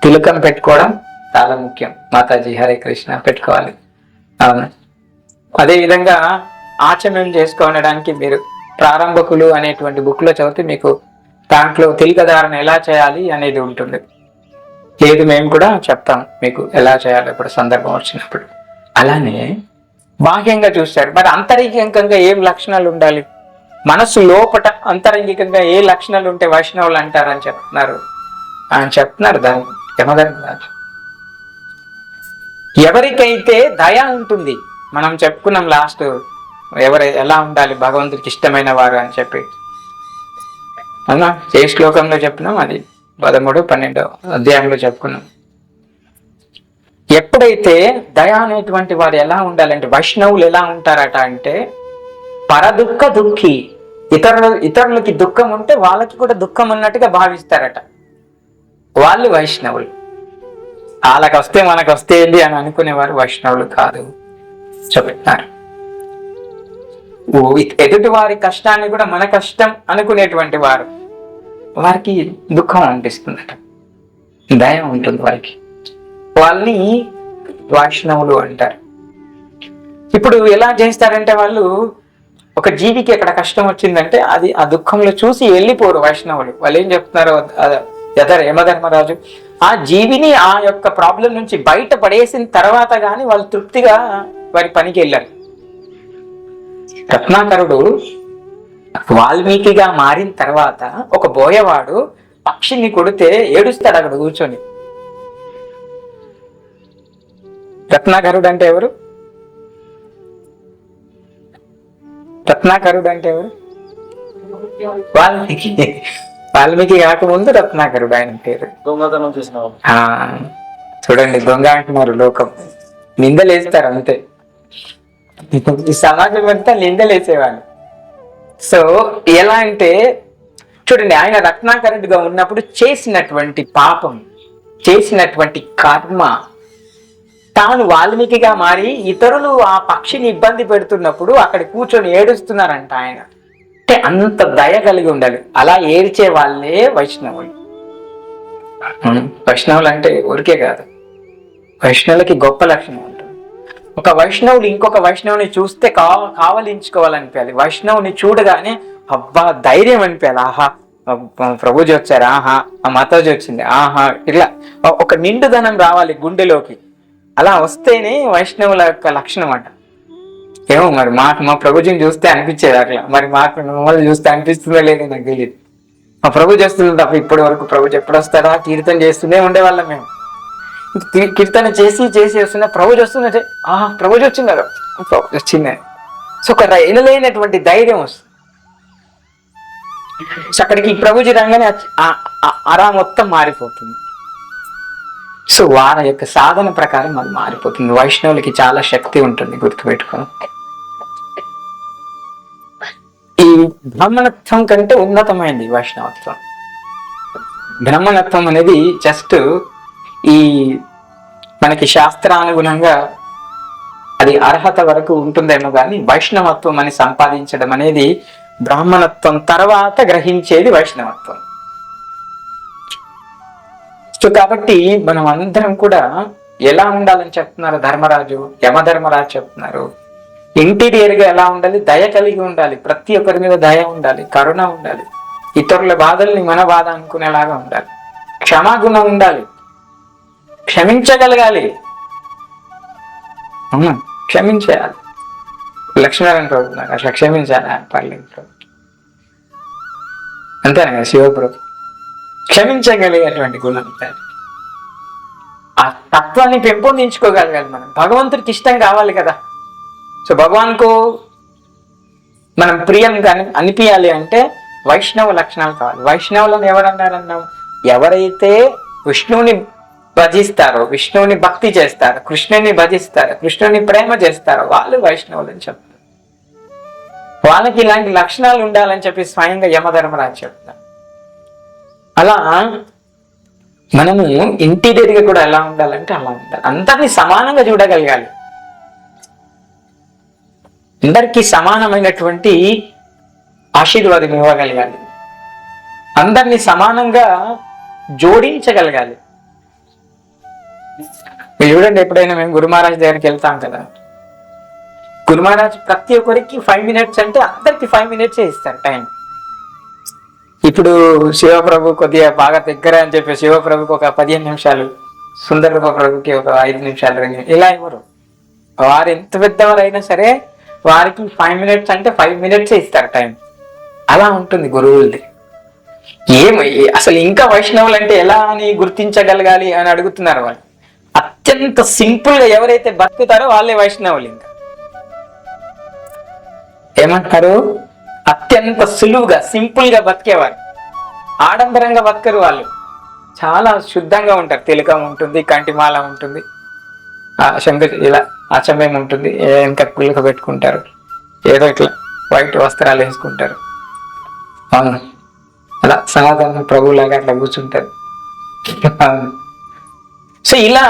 తిలకం పెట్టుకోవడం చాలా ముఖ్యం. మాతాజీ హరే కృష్ణ పెట్టుకోవాలి. అవును. అదేవిధంగా ఆచమనం చేసుకోవడానికి మీరు ప్రారంభకులు అనేటువంటి బుక్లో చదివితే మీకు దాంట్లో తిలకధారణ ఎలా చేయాలి అనేది ఉంటుంది. లేదు మేము కూడా చెప్తాం మీకు ఎలా చేయాలో ఇప్పుడు సందర్భం వచ్చినప్పుడు. అలానే బాహ్యంగా చూస్తారు. మరి అంతరంగికంగా ఏం లక్షణాలు ఉండాలి? మనసు లోపట అంతరంగికంగా ఏ లక్షణాలు ఉంటే వైష్ణవులు అంటారని చెప్తున్నారు దాన్ని యమధర్మరాజు. ఎవరికైతే దయ ఉంటుంది, మనం చెప్పుకున్నాం లాస్ట్ ఎలా ఉండాలి భగవంతుడికి ఇష్టమైన వారు అని చెప్పి, అవునా? ఏ శ్లోకంలో చెప్పినాం? అది 13, 12 అధ్యాయంలో చెప్పుకున్నాం. ఎప్పుడైతే దయ అనేటువంటి వారు ఎలా ఉండాలంటే, వైష్ణవులు ఎలా ఉంటారట అంటే, పరదుఃఖ దుఃఖి, ఇతరులకి దుఃఖం ఉంటే వాళ్ళకి కూడా దుఃఖం ఉన్నట్టుగా భావిస్తారట. వాళ్ళు వైష్ణవులు. వాళ్ళకి వస్తే మనకు వస్తేంది అని అనుకునేవారు వైష్ణవులు కాదు చెప్తున్నారు. ఎదుటి వారి కష్టాన్ని కూడా మన కష్టం అనుకునేటువంటి వారికి దుఃఖం అనిపిస్తుందట, దయ ఉంటుంది వారికి. వాళ్ళని వైష్ణవులు అంటారు. ఇప్పుడు ఎలా చేస్తారంటే, వాళ్ళు ఒక జీవికి ఎక్కడ కష్టం వచ్చిందంటే అది ఆ దుఃఖంలో చూసి వెళ్ళిపోరు వైష్ణవులు. వాళ్ళు ఏం చెప్తున్నారు యమధర్మరాజు, ఆ జీవిని ఆ యొక్క ప్రాబ్లం నుంచి బయట పడేసిన తర్వాత గాని వాళ్ళు తృప్తిగా వారి పనికి వెళ్ళారు. రత్నాకరుడు వాల్మీకిగా మారిన తర్వాత ఒక బోయవాడు పక్షిని కొడితే ఏడుస్తాడు అక్కడ కూర్చొని. రత్నాకరుడు అంటే ఎవరు? వాల్మీకి కాకముందు రత్నాకరుడు ఆయన పేరు. దొంగతనం చేసిన చూడండి, దొంగ అంటున్నారు లోకం, నిందలేస్తారు అంతే. ఈ సమాజం అంతా నిందలేసేవాళ్ళు. సో ఎలా అంటే చూడండి, ఆయన రత్నాకరుడిగా ఉన్నప్పుడు చేసినటువంటి పాపం, చేసినటువంటి కర్మ, తాను వాల్మీకిగా మారి ఇతరులు ఆ పక్షిని ఇబ్బంది పెడుతున్నప్పుడు అక్కడ కూర్చొని ఏడుస్తున్నారంట ఆయన. అంటే అంత దయ కలిగి ఉండాలి. అలా ఏడ్చే వాళ్ళే వైష్ణవులు. వైష్ణవులు అంటే ఊరికే కాదు, వైష్ణవులకి గొప్ప లక్షణం ఉంటుంది. ఒక వైష్ణవుడు ఇంకొక వైష్ణవుని చూస్తే కావలించుకోవాలనిపించాలి. వైష్ణవుని చూడగానే అబ్బా ధైర్యం అనిపించాలి. ఆహా ప్రభుజీ వచ్చారు, ఆహా ఆ మాతాజీ వచ్చింది, ఆహా, ఇట్లా ఒక నిండుదనం రావాలి గుండెలోకి. అలా వస్తేనే వైష్ణవుల యొక్క లక్షణం అంట. ఏమో మరి మాకు మా ప్రభుజీని చూస్తే అనిపించేది అట్లా, మరి మాకు మమ్మల్ని చూస్తే అనిపిస్తుందో లేదో నాకు తెలియదు. మా ప్రభు చేస్తుంది తప్ప ఇప్పటి వరకు ప్రభుజీ ఎప్పుడు వస్తారా కీర్తన చేస్తూనే ఉండేవాళ్ళం మేము. కీర్తన చేసి వస్తున్నా ప్రభుజీ వస్తున్నట్టే, ఆహా ప్రభుజీ వచ్చిన్నారు, ప్రభుజీ వచ్చిందే. సో ఒక ఎనలేనటువంటి ధైర్యం వస్తుంది. సో అక్కడికి ప్రభుజీ రంగానే అరా మొత్తం మారిపోతుంది. సో వారి యొక్క సాధన ప్రకారం అది మారిపోతుంది. వైష్ణవులకి చాలా శక్తి ఉంటుంది, గుర్తుపెట్టుకో. ఈ బ్రాహ్మణత్వం కంటే ఉన్నతమైంది వైష్ణవత్వం. బ్రాహ్మణత్వం అనేది జస్ట్ ఈ మనకి శాస్త్రానుగుణంగా అది అర్హత వరకు ఉంటుందేమో కానీ వైష్ణవత్వం అని సంపాదించడం అనేది బ్రాహ్మణత్వం తర్వాత గ్రహించేది వైష్ణవత్వం. సో కాబట్టి మనం అందరం కూడా ఎలా ఉండాలని చెప్తున్నారు ధర్మరాజు, యమధర్మరాజు చెప్తున్నారు. ఇంటీరియర్ గా ఎలా ఉండాలి? దయ కలిగి ఉండాలి, ప్రతి ఒక్కరి మీద దయ ఉండాలి, కరుణ ఉండాలి, ఇతరుల బాధల్ని మన బాధ అనుకునేలాగా ఉండాలి, క్షమాగుణం ఉండాలి, క్షమించగలగాలి, క్షమించేయాలి. లక్ష్మీనారాయణ ప్రభు అట్లా క్షమించాలి, పర్లేదు అంతేనా కదా శివప్రభు. క్షమించగలిగేటువంటి గుణం ఉంటాయి. ఆ తత్వాన్ని పెంపొందించుకోగలగాలి మనం. భగవంతుడికి ఇష్టం కావాలి కదా. సో భగవాన్కు మనం ప్రియంగా అనిపించాలి అంటే వైష్ణవ లక్షణాలు కావాలి. వైష్ణవులను ఎవరన్నారన్నాం? ఎవరైతే విష్ణువుని భజిస్తారో, విష్ణువుని భక్తి చేస్తారో, కృష్ణుని భజిస్తారో, కృష్ణుని ప్రేమ చేస్తారో వాళ్ళు వైష్ణవులు అని చెప్తారు. వాళ్ళకి ఇలాంటి లక్షణాలు ఉండాలని చెప్పి స్వయంగా యమధర్మరాజు చెప్తారు. అలా మనము ఇంటీరియర్ గా కూడా ఎలా ఉండాలంటే అలా ఉండాలి. అందరినీ సమానంగా చూడగలగాలి, అందరికీ సమానమైనటువంటి ఆశీర్వాదం ఇవ్వగలగాలి, అందరినీ సమానంగా జోడించగలగాలి. మీరు చూడండి, ఎప్పుడైనా మేము గురు మహారాజ్ దగ్గరికి వెళ్తాం కదా, గురు మహారాజ్ ప్రతి ఒక్కరికి 5 minutes అంటే అందరికి 5 minutes ఇస్తారు టైం. ఇప్పుడు శివప్రభు కొద్దిగా బాగా దగ్గర అని చెప్పి శివప్రభుకి ఒక 15 నిమిషాలు, సుందర ప్రభుకి ఒక 5 నిమిషాలు, ఇలా ఇవ్వరు. వారు ఎంత పెద్దవారు అయినా సరే వారికి 5 minutes అంటే 5 minutes ఇస్తారు టైం. అలా ఉంటుంది గురువులది. అసలు ఇంకా వైష్ణవులు అంటే ఎలా అని గుర్తించగలగాలి అని అడుగుతున్నారు వాళ్ళు. అత్యంత సింపుల్ గా ఎవరైతే బతుకుతారో వాళ్ళే వైష్ణవులు. ఇంకా ఏమంటారు? అత్యంత సులువుగా సింపుల్ గా బతికేవారు, ఆడంబరంగా బతకరు వాళ్ళు. చాలా శుద్ధంగా ఉంటారు. తిలకం ఉంటుంది, కంటిమాల ఉంటుంది, ఇలా అచమయం ఉంటుంది, ఇంకా పుల్లక పెట్టుకుంటారు, ఏదో ఇట్లా వైట్ వస్త్రాలు వేసుకుంటారు. అవును, అలా సనాతన ప్రభులాగా అట్లా కూర్చుంటారు. సో ఇలా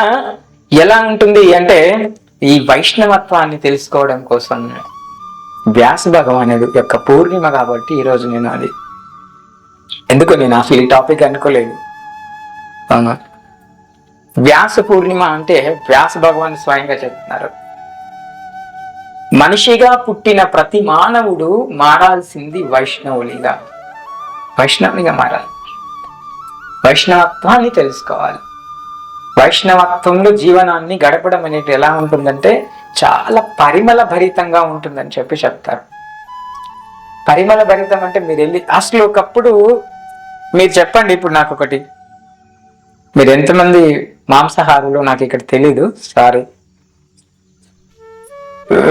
ఎలా ఉంటుంది అంటే ఈ వైష్ణవత్వాన్ని తెలుసుకోవడం కోసం వ్యాస భగవానుడు యొక్క పూర్ణిమ కాబట్టి ఈరోజు నేను అది ఎందుకు నేను అసలు ఈ టాపిక్ అనుకోలేదు. అవును, వ్యాస పూర్ణిమ అంటే వ్యాస భగవాన్ స్వయంగా చెప్తున్నారు, మనిషిగా పుట్టిన ప్రతి మానవుడు మారాల్సింది వైష్ణవునిగా మారాలి. వైష్ణవత్వాన్ని తెలుసుకోవాలి. వైష్ణవత్వంలో జీవనాన్ని గడపడం అనేది ఎలా ఉంటుందంటే చాలా పరిమళ భరితంగా ఉంటుందని చెప్పి చెప్తారు. పరిమళ భరితం అంటే మీరు వెళ్ళి అసలు ఒకప్పుడు మీరు చెప్పండి, ఇప్పుడు నాకు ఒకటి, మీరు ఎంతమంది మాంసాహారులు నాకు ఇక్కడ తెలీదు, సారీ.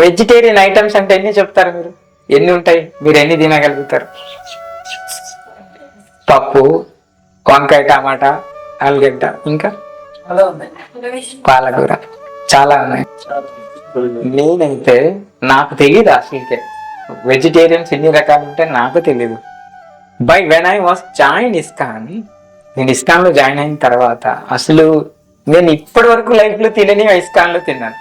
వెజిటేరియన్ ఐటమ్స్ అంటే ఎన్ని చెప్తారు మీరు? ఎన్ని ఉంటాయి? మీరు ఎన్ని తినగలుగుతారు? పప్పు, వంకాయ, టమాటా, ఆలుగడ్డ, ఇంకా పాలకూర, చాలా ఉన్నాయి. నేనైతే నాకు తెలియదు అసలుకే వెజిటేరియన్స్ ఎన్ని రకాలు ఉంటే నాకు తెలీదు. By when I was join ISKCON, నేను ఇస్కాన్ లో జాయిన్ అయిన తర్వాత అసలు నేను ఇప్పటి వరకు లైఫ్ లో తినని ఇస్కాన్ లో తిన్నాను.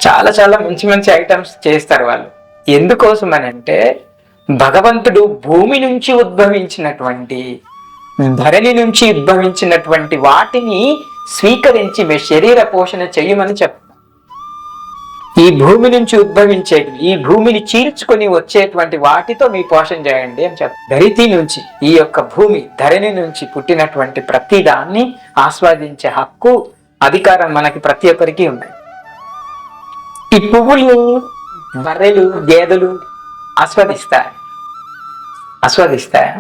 చాలా చాలా మంచి మంచి ఐటమ్స్ చేస్తారు వాళ్ళు. ఎందుకోసం అని అంటే భగవంతుడు భూమి నుంచి ఉద్భవించినటువంటి, ధరణి నుంచి ఉద్భవించినటువంటి వాటిని స్వీకరించి మీ శరీర పోషణ చేయమని చెప్తారు. ఈ భూమి నుంచి ఉద్భవించేది, ఈ భూమిని చీల్చుకొని వచ్చేటువంటి వాటితో మీ పోషణ చేయండి అని చెప్తారు. ధరితి నుంచి, ఈ యొక్క భూమి ధరణి నుంచి పుట్టినటువంటి ప్రతి దాన్ని ఆస్వాదించే హక్కు, అధికారం మనకి ప్రతి ఒక్కరికి ఉన్నాయి. ఈ పువ్వులు, బర్రెలు, గేదెలు ఆస్వాదిస్తాయా?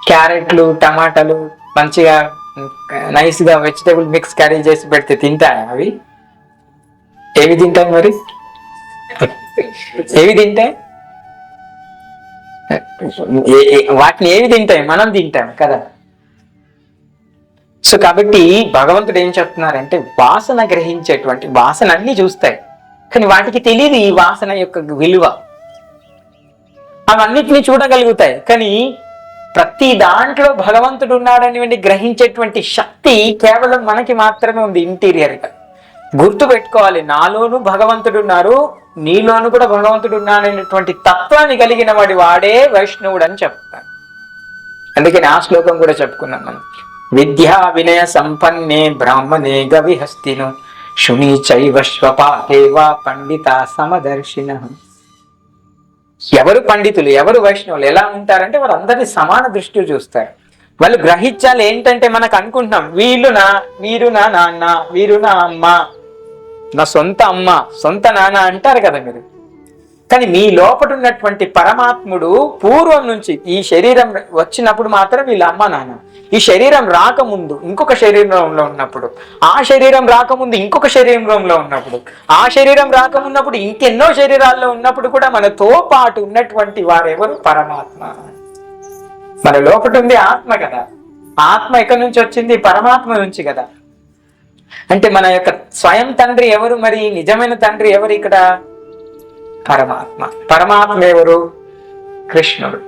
క్యారెట్లు, టమాటాలు మంచిగా నైస్ గా వెజిటేబుల్ మిక్స్ కర్రీ చేసి పెడితే తింటాయా? అవి ఏవి తింటాయి మరి? ఏవి తింటాయి? వాటిని ఏవి తింటాయి? మనం తింటాం కదా. సో కాబట్టి భగవంతుడు ఏం చెప్తున్నారంటే వాసన గ్రహించేటువంటి వాసన అన్ని చూస్తాయి, కానీ వాటికి తెలియదు ఈ వాసన యొక్క విలువ. అవన్నిటిని చూడగలుగుతాయి, కానీ ప్రతి దాంట్లో భగవంతుడు ఉన్నాడని గ్రహించేటువంటి శక్తి కేవలం మనకి మాత్రమే ఉంది. ఇంటీరియర్ గా గుర్తు పెట్టుకోవాలి, నాలోనూ భగవంతుడు ఉన్నారు, నీలోను కూడా భగవంతుడు ఉన్నాడనేటువంటి తత్వాన్ని కలిగిన వాడే వైష్ణవుడు అని చెప్తారు. అందుకని ఆ శ్లోకం కూడా చెప్పుకున్నాం మనం. విద్యా వినయ సంపన్నే బ్రాహ్మణే గవిహస్తిను శుని చైవ స్వపాకేవా పండిత సమదర్శిన. ఎవరు పండితులు, ఎవరు వైష్ణవులు ఎలా ఉంటారంటే వారు అందరినీ సమాన దృష్టిలో చూస్తారు. వాళ్ళు గ్రహించాలి ఏంటంటే, మనకు అనుకుంటున్నాం వీరు నా నాన్న, వీరు నా అమ్మ, నా సొంత అమ్మ సొంత నాన్న అంటారు కదా మీరు. కానీ మీ లోపల ఉన్నటువంటి పరమాత్ముడు పూర్వం నుంచి ఈ శరీరం వచ్చినప్పుడు మాత్రం వీళ్ళ అమ్మ నాన్న, ఈ శరీరం రాకముందు ఇంకొక శరీరంలో ఉన్నప్పుడు, ఆ శరీరం రాకముందు ఇంకొక శరీరంలో ఉన్నప్పుడు, ఆ శరీరం రాకమున్నప్పుడు ఇంకెన్నో శరీరాల్లో ఉన్నప్పుడు కూడా మనతో పాటు ఉన్నటువంటి వారెవరు? పరమాత్మ. మన లోపల ఉంది ఆత్మ కదా. ఆత్మ ఎక్కడి నుంచి వచ్చింది? పరమాత్మ నుంచి కదా. అంటే మన యొక్క స్వయం తండ్రి ఎవరు? మరి నిజమైన తండ్రి ఎవరు ఇక్కడ? పరమాత్మ. పరమాత్మ ఎవరు? కృష్ణుడు,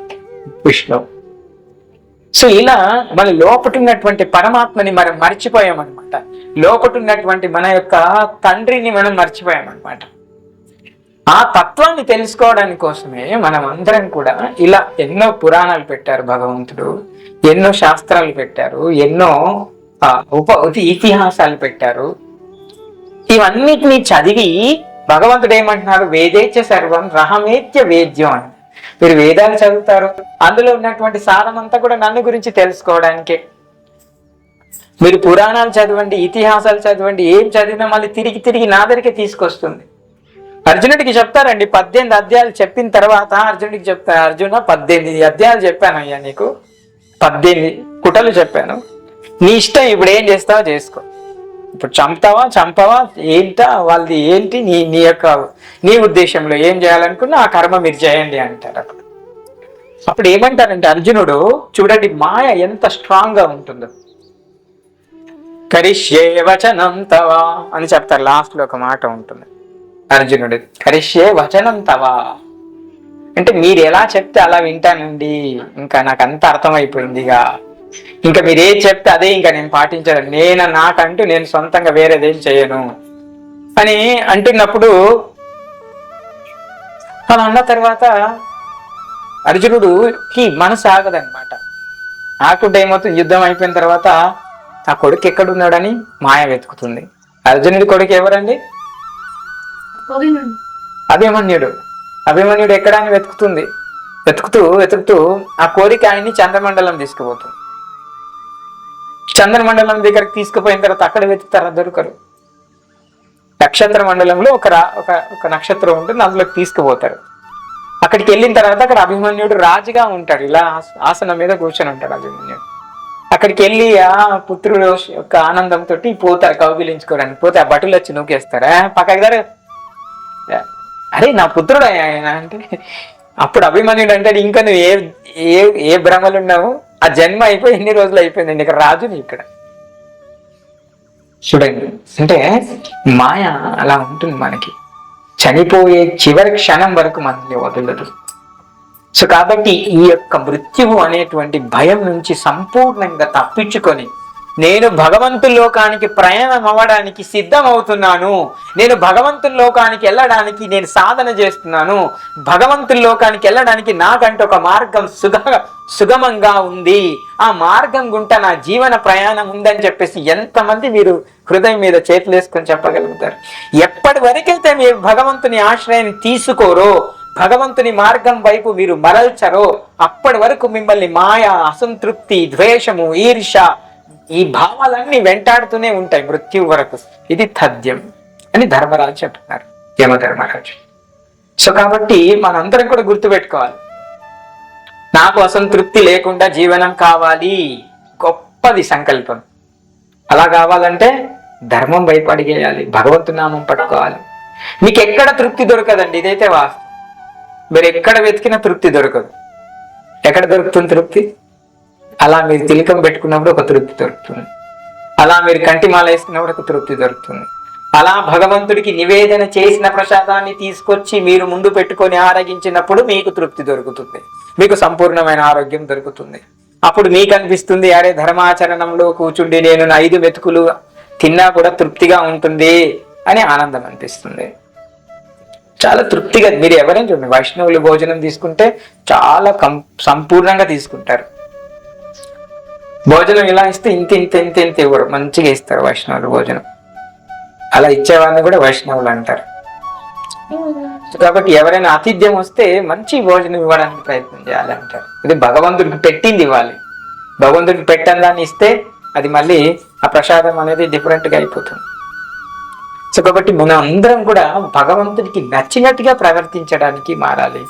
విష్ణువు. సో ఇలా మన లోపటున్నటువంటి పరమాత్మని మనం మర్చిపోయామన్నమాట. లోపటున్నటువంటి మన యొక్క తండ్రిని మనం మర్చిపోయామన్నమాట. ఆ తత్వాన్ని తెలుసుకోవడానికి కోసమే మనం అందరం కూడా ఇలా ఎన్నో పురాణాలు పెట్టారు భగవంతుడు, ఎన్నో శాస్త్రాలు పెట్టారు, ఎన్నో ఇతిహాసాలు పెట్టారు. ఇవన్నిటిని చదివి భగవంతుడు ఏమంటున్నారు? వేదేచ్య సర్వం రహమేత్య వేద్యం అని. మీరు వేదాలు చదువుతారు, అందులో ఉన్నటువంటి సారం అంతా కూడా నన్ను గురించి తెలుసుకోవడానికే. మీరు పురాణాలు చదవండి, ఇతిహాసాలు చదవండి, ఏం చదివినా మళ్ళీ తిరిగి తిరిగి నా దగ్గరికి తీసుకొస్తుంది. అర్జునుడికి చెప్తారండి 18 అధ్యాయాలు చెప్పిన తర్వాత అర్జునుడికి చెప్తారు, అర్జున 18 అధ్యాయాలు చెప్పాను అయ్యా, నీకు 18 కుటలు చెప్పాను, నీ ఇష్టం, ఇప్పుడు ఏం చేస్తావో చేసుకో. ఇప్పుడు చంపవా ఏంటా వాళ్ళది ఏంటి, నీ ఉద్దేశంలో ఏం చేయాలనుకున్నా ఆ కర్మ మీరు చేయండి అంటారు. అప్పుడు ఏమంటారంటే అర్జునుడు, చూడండి మాయ ఎంత స్ట్రాంగ్ గా ఉంటుందో. కరిష్యే వచనం తవా అని చెప్తారు, లాస్ట్ లో ఒక మాట ఉంటుంది అర్జునుడు. కరిష్యే వచనం తవా అంటే మీరు ఎలా చెప్తే అలా వింటానండి, ఇంకా నాకు అంత అర్థమైపోయిందిగా, ఇంకా మీరు ఏది చెప్తే అదే ఇంకా నేను పాటించాను, నాకంటూ నేను సొంతంగా వేరేదేం చేయను అని అలా అన్న తర్వాత అర్జునుడుకి మనసు ఆగదనమాట. ఆకుంటే ఏమవుతుంది, యుద్ధం అయిపోయిన తర్వాత ఆ కొడుకు ఎక్కడున్నాడని మాయ వెతుకుతుంది. అర్జునుడి కొడుకు ఎవరండి? అభిమన్యుడు. అభిమన్యుడు ఎక్కడా అని వెతుకుతూ ఆ కోరిక ఆయన్ని చంద్రమండలం తీసుకుపోతుంది. చంద్రమండలం దగ్గరకు తీసుకుపోయిన తర్వాత అక్కడ వెతుకుతారా, దొరకరు. నక్షత్ర మండలంలో ఒక నక్షత్రం ఉంటుంది, అందులోకి తీసుకుపోతారు. అక్కడికి వెళ్ళిన తర్వాత అక్కడ అభిమన్యుడు రాజుగా ఉంటాడు, ఇలా ఆసనం మీద కూర్చొని ఉంటాడు అభిమన్యుడు. అక్కడికి వెళ్ళి ఆ పుత్రుడు యొక్క ఆనందంతో పోతారు కౌగిలించుకోవడానికి. పోతే ఆ భటులు వచ్చి నూకేస్తారా, పక్కకి దారు, అరే నా పుత్రుడు ఆయన అంటే. అప్పుడు అభిమన్యుడు అంటాడు, ఇంకా నువ్వు ఏ భ్రమలు ఉన్నావు, ఆ జన్మ అయిపోయి ఎన్ని రోజులు అయిపోయింది, ఇక్కడ రాజుని ఇక్కడ. చూడండి, అంటే మాయ అలా ఉంటుంది మనకి, చనిపోయే చివరి క్షణం వరకు మనల్ని వదలదు. సో కాబట్టి ఈ యొక్క మృత్యువు అనేటువంటి భయం నుంచి సంపూర్ణంగా తప్పించుకొని నేను భగవంతుని లోకానికి ప్రయాణం అవ్వడానికి సిద్ధం అవుతున్నాను, నేను భగవంతుని లోకానికి వెళ్ళడానికి నేను సాధన చేస్తున్నాను, భగవంతుని లోకానికి వెళ్ళడానికి నాకంటే ఒక మార్గం సుగమంగా ఉంది, ఆ మార్గం గుంట నా జీవన ప్రయాణం ఉందని చెప్పేసి ఎంతమంది మీరు హృదయం మీద చేతులు వేసుకొని చెప్పగలుగుతారు? ఎప్పటి వరకైతే మీరు భగవంతుని ఆశ్రయం తీసుకోరో, భగవంతుని మార్గం వైపు మీరు మరల్చరో, అప్పటి వరకు మిమ్మల్ని మాయ, అసంతృప్తి, ద్వేషము, ఈర్ష, ఈ భావాలన్నీ వెంటాడుతూనే ఉంటాయి మృత్యు వరకు. ఇది తథ్యం అని ధర్మరాజు చెప్తున్నారు, యమధర్మరాజు. సో కాబట్టి మనందరం కూడా గుర్తుపెట్టుకోవాలి, నాకు అసంతృప్తి లేకుండా జీవనం కావాలి, గొప్పది సంకల్పం. అలా కావాలంటే ధర్మం వైపు అడిగేయాలి, భగవంతు నామం పట్టుకోవాలి. మీకు ఎక్కడ తృప్తి దొరకదండి, ఇదైతే వాస్తవం. మీరు ఎక్కడ వెతికినా తృప్తి దొరకదు. ఎక్కడ దొరుకుతుంది తృప్తి? అలా మీరు తిలకం పెట్టుకున్నప్పుడు ఒక తృప్తి దొరుకుతుంది. అలా మీరు కంటిమాల వేసుకున్నప్పుడు తృప్తి దొరుకుతుంది. అలా భగవంతుడికి నివేదన చేసిన ప్రసాదాన్ని తీసుకొచ్చి మీరు ముందు పెట్టుకొని ఆరగించినప్పుడు మీకు తృప్తి దొరుకుతుంది, మీకు సంపూర్ణమైన ఆరోగ్యం దొరుకుతుంది. అప్పుడు మీకు అనిపిస్తుంది, అరే ధర్మాచరణంలో కూర్చుండి నేను 5 మెతుకులు తిన్నా కూడా తృప్తిగా ఉంటుంది అని ఆనందం అనిపిస్తుంది. చాలా తృప్తిగా మీరు ఎవరైనా చూడండి, వైష్ణవులు భోజనం తీసుకుంటే చాలా సంపూర్ణంగా తీసుకుంటారు. భోజనం ఇలా ఇస్తే ఇంత ఇంత ఇంత ఇంత ఇవ్వరు, మంచిగా ఇస్తారు వైష్ణవులు భోజనం. అలా ఇచ్చేవాడిని కూడా వైష్ణవులు అంటారు. కాబట్టి ఎవరైనా ఆతిథ్యం వస్తే మంచి భోజనం ఇవ్వడానికి ప్రయత్నం చేయాలి అంటారు. ఇది భగవంతుడికి పెట్టింది ఇవ్వాలి. భగవంతుడికి పెట్టని దాన్ని ఇస్తే అది మళ్ళీ ఆ ప్రసాదం అనేది డిఫరెంట్గా అయిపోతుంది. సో కాబట్టి మనం అందరం కూడా భగవంతుడికి నచ్చినట్టుగా ప్రవర్తించడానికి మారాలి.